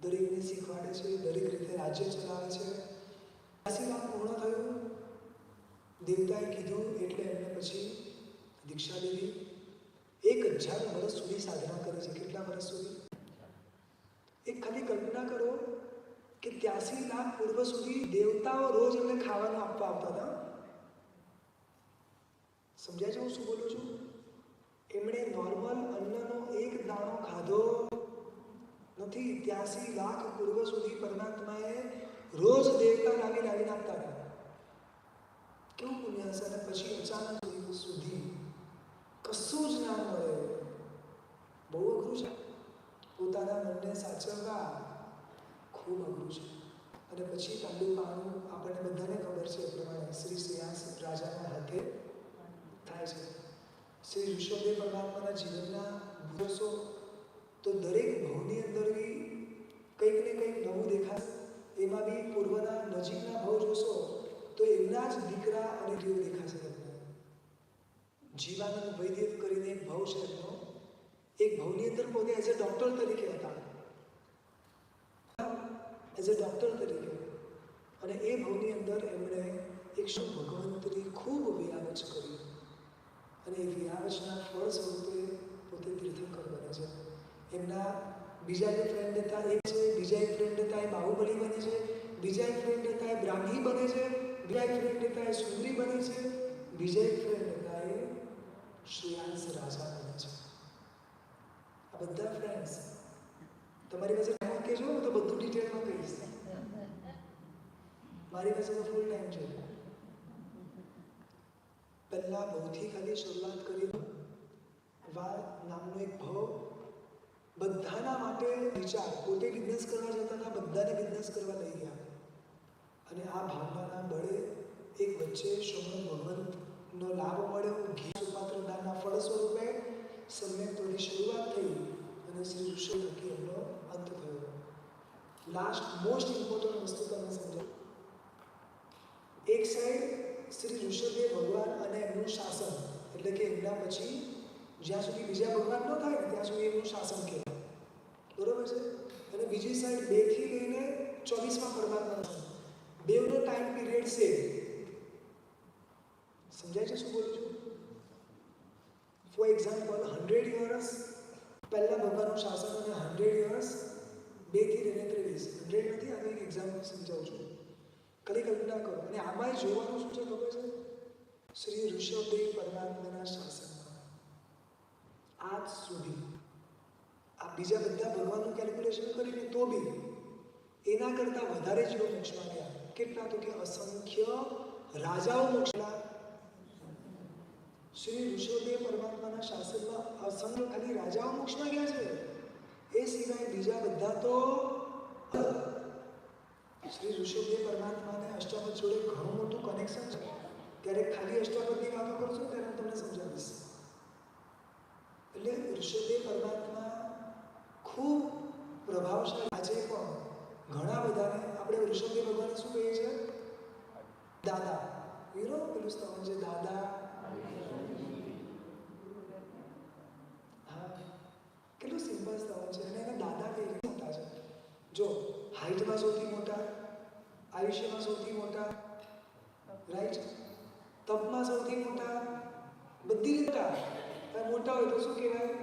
દરેકને શીખવાડે છે, દરેક રીતે રાજ્ય ચલાવે છે. 83 લાખ પૂર્ણ થયું, દેવતાએ કીધું એટલે એમને પછી દીક્ષા લીધી. 1000 વર્ષ સુધી સાધના કરે છે. કેટલા વર્ષ સુધી? એક ખાલી કલ્પના કરો કે 83 લાખ પૂર્વ સુધી દેવતાઓ રોજ એમને ખાવાનું આપવા આવતા હતા. સમજાય છે હું શું બોલું છું? એમણે નોર્મલ અન્નનો એક દાણો ખાધો નથી. 83 લાખ પૂર્વ સુધી પરમાત્માએ રોજ દેવતા લાવીને આપતા હતા. કેવું પુણ્ય હશે. અને પછી અચાનક સુધી કશું જ ના મળે. બહુ અઘરું છે. પોતાના મનને સાચવવા ખૂબ અઘરું છે. અને પછી તાંડુપાનું આપણને બધાને ખબર છે એ પ્રમાણે શ્રી શ્રેયાસ રાજાના હાથે થાય છે. શ્રી ઋષભદેવ પરમાત્માના જીવનના દિવસો તો દરેક ભવની અંદર બી કંઈક ને કંઈક નવું દેખાશે. એમાં બી પૂર્વના નજીકના ભવ જોશો તો એમના જ દીકરા અને દેવ દેખાશે તમને. જીવાનંદ વૈદ્ય કરીને એક ભવ છે એમનો. એક ભવની અંદર પોતે એઝ અ ડોક્ટર તરીકે હતા. એઝ અ ડોક્ટર તરીકે. અને એ ભવની અંદર એમણે એક શું ભગવંતની ખૂબ વિરાવચ કરી. અને એ વિરાવચના ફળ સ્વરૂપે પોતે તીર્થંકર બને છે. એમના બીજા જે ફ્રેન્ડ હતા એ છે, બીજા એક ફ્રેન્ડ હતા એ બાહુબલી બને છે, બીજા એક ફ્રેન્ડ હતા એ બ્રાહ્મી બને છે, બીજા એક ફ્રેન્ડ હતા એ સુંદરી બને છે, બીજા એક ફ્રેન્ડ હતા એ શ્રેયાંસ રાજા બને છે. આ બધા ફ્રેન્ડ્સ તમારી પાસે ટાઈમ કહેજો હું તો બધું ડિટેલમાં કહીશ. મારી પાસે તો ફૂલ ટાઈમ છે. પહેલા ભવથી ખાલી શરૂઆત કરી. વાર નામનો એક ભવ બધાના માટે વિચાર. પોતે બિઝનેસ કરવા જતા હતા, બધાને બિઝનેસ કરવા લઈ ગયા. અને આ ભાવનાના બળે એક વચ્ચે શ્રવણ ભગવંતનો લાભ મળ્યો. ઘી સુપાત્ર દાનના ફળ સ્વરૂપે સમ્યક્તોની શરૂઆત થઈ અને શ્રી ઋષભ થકી એમનો અંત થયો. લાસ્ટ મોસ્ટ ઇમ્પોર્ટન્ટ વસ્તુ તમને સમજાય. એક સાઈડ શ્રી ઋષભદેવ ભગવાન અને એમનું શાસન, એટલે કે એમના પછી જ્યાં સુધી બીજા ભગવાન ન થાય ને ત્યાં સુધી એમનું શાસન કહેવાય. બરોબર છે. અને બીજી સાઈડ 2 થી લઈને 24માં પરમાત્મા. બેવનો ટાઈમ પીરિયડ સેમ. સમજાય છે શું બોલું છું? ફોર એક્ઝામ્પલ 100 યર્સ પહેલા ભગવાનનું શાસન અને 100 યર્સ 2 થી લઈને 23. 100 નથી, આનું એક એક્ઝામ્પલ સમજાવું છું. ખાલી કલ્પના કરો. અને આમાં જોવાનું શું છે ખબર છે? શ્રી ઋષભદેવ પરમાત્માના શાસનમાં આજ સુધી આ બીજા બધા ભગવાનનું કેલ્ક્યુલેશન કરીને તો બી એના કરતાં વધારે જીવો મોક્ષમાં ગયા. કેટલા? તો કે અસંખ્ય રાજાઓ મોક્ષના. શ્રી ઋષભદેવ પરમાત્માના શાસનમાં અસંખ્ય ખાલી રાજાઓ મોક્ષમાં ગયા છે. એ સિવાય બીજા બધા તો શ્રી ઋષભદેવ પરમાત્માને અષ્ટાવક્ર જોડે ઘણું મોટું કનેક્શન છે. ક્યારેક ખાલી અષ્ટાવક્રની વાતો કરશો ત્યારે હું તમને સમજાવીશ. એટલે ઋષભદેવ પરમાત્મા ખૂબ પ્રભાવશાળી. આજે પણ ઘણા બધાને આપણે ઋષભદેવ ભગવાનને શું કહીએ છીએ? દાદા. પેલું સ્તવન છે દાદા. હા, કેટલું સિમ્પલ સ્તવન છે. અને એના દાદા કઈ મોટા છે. જો હાઈટમાં સૌથી મોટા, આયુષ્યમાં સૌથી મોટા, રાઈટ, તપમાં સૌથી મોટા, બધી રીતે મોટા હોય તો શું કહેવાય?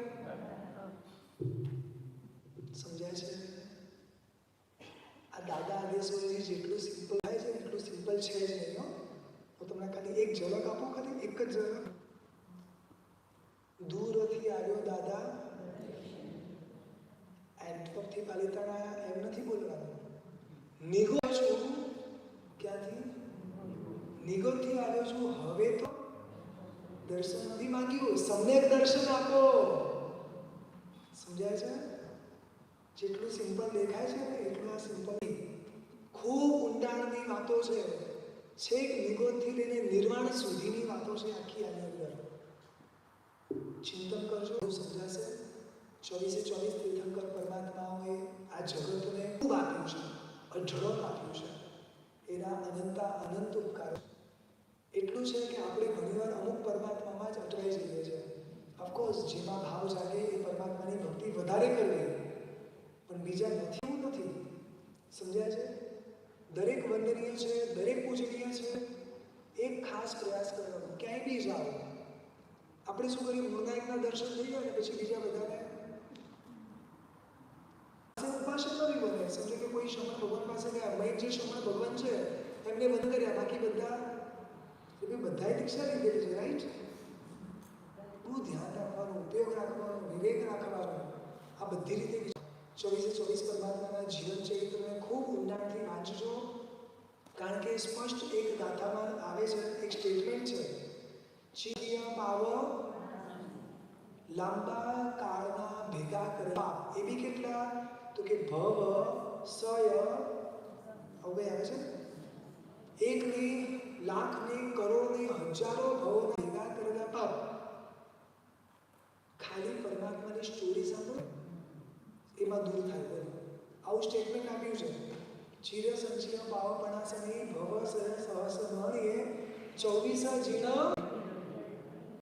સમજાય છે? આ દાદા આદેશોજી જેટલું સિમ્પલ થાય છે એટલું સિમ્પલ છે જ નહીં. હું તમને ખાલી એક ઝલક આપું, ખાલી એક જ ઝલક. દૂરથી આવ્યો દાદા, એન્ટવર્પથી પાલિતાણા એમ નથી બોલવાનું. નિગો છું. ક્યાંથી? નિગોથી આવ્યો છું. હવે તો દર્શન નથી માંગ્યું, સમ્યક દર્શન આપો. સમજાય છે? જેટલું સિમ્પલ દેખાય છે ને એટલું આ સિમ્પલ ખૂબ ઊંડાણની વાતો છે. છેક નિગોદથી લઈને નિર્વાણ સુધીની વાતો છે આખી આની અંદર. ચિંતન કરજો, સમજાશે. 24 તીર્થંકર પરમાત્માઓએ આ જગતને ખૂબ આપ્યું છે, અઢળક આપ્યું છે. એના અનંત ઉપકાર. એટલું છે કે આપણે ઘણીવાર અમુક પરમાત્મામાં જ અટવાઈ જઈએ છીએ. ઓફકોર્સ જેમાં ભાવ જાગે એ પરમાત્માની ભક્તિ વધારે કરવી, પણ બીજા નથી એવું નથી. સમજાય છે? દરેક વંદનીય છે, દરેક પૂજનીય છે. એક ખાસ પ્રયાસ કરવાનો. ક્યાંય બી જાઓ, આપણે શું કરીએ? ગુરુનાયકના દર્શન થઈ ગયા ને પછી બીજા બધાને ઉપાસના બી બને. સમજો કે કોઈ શમણ ભગવાન પાસે ગયા, મેં જે શમણ ભગવાન છે એમને બંધ કર્યા, બાકી બધાએ દીક્ષા લીધેલી છે. રાઈટ? બહુ ધ્યાન રાખવાનું. ઉપયોગ રાખવાનો, વિવેક રાખવાનો, આ બધી રીતે 24/24 પરમાત્માના જીવન ચરિત્રને ખૂબ ઊંડાણથી વાંચજો, કારણ કે સ્પષ્ટ એક ગાથામાં આવે છે, એક સ્ટેટમેન્ટ છે, ચિરિય પાવ લાંબા કાળના ભેગા કરવા. એ બી કેટલા? તો કે ભવ સય હવે આવે છે 1 નહીં, લાખ નહીં, કરોડ નહીં, હજારો ભવો ભેગા કરેલા પાપ. ખાલી પરમાત્માની સ્ટોરી સાંભળો એમાં દૂર થાય. બોલો, આવું સ્ટેટમેન્ટ આપ્યું છે. ચિર સંચિય પાવ પણાસની ભવ સહસ મણીએ 24 જીણ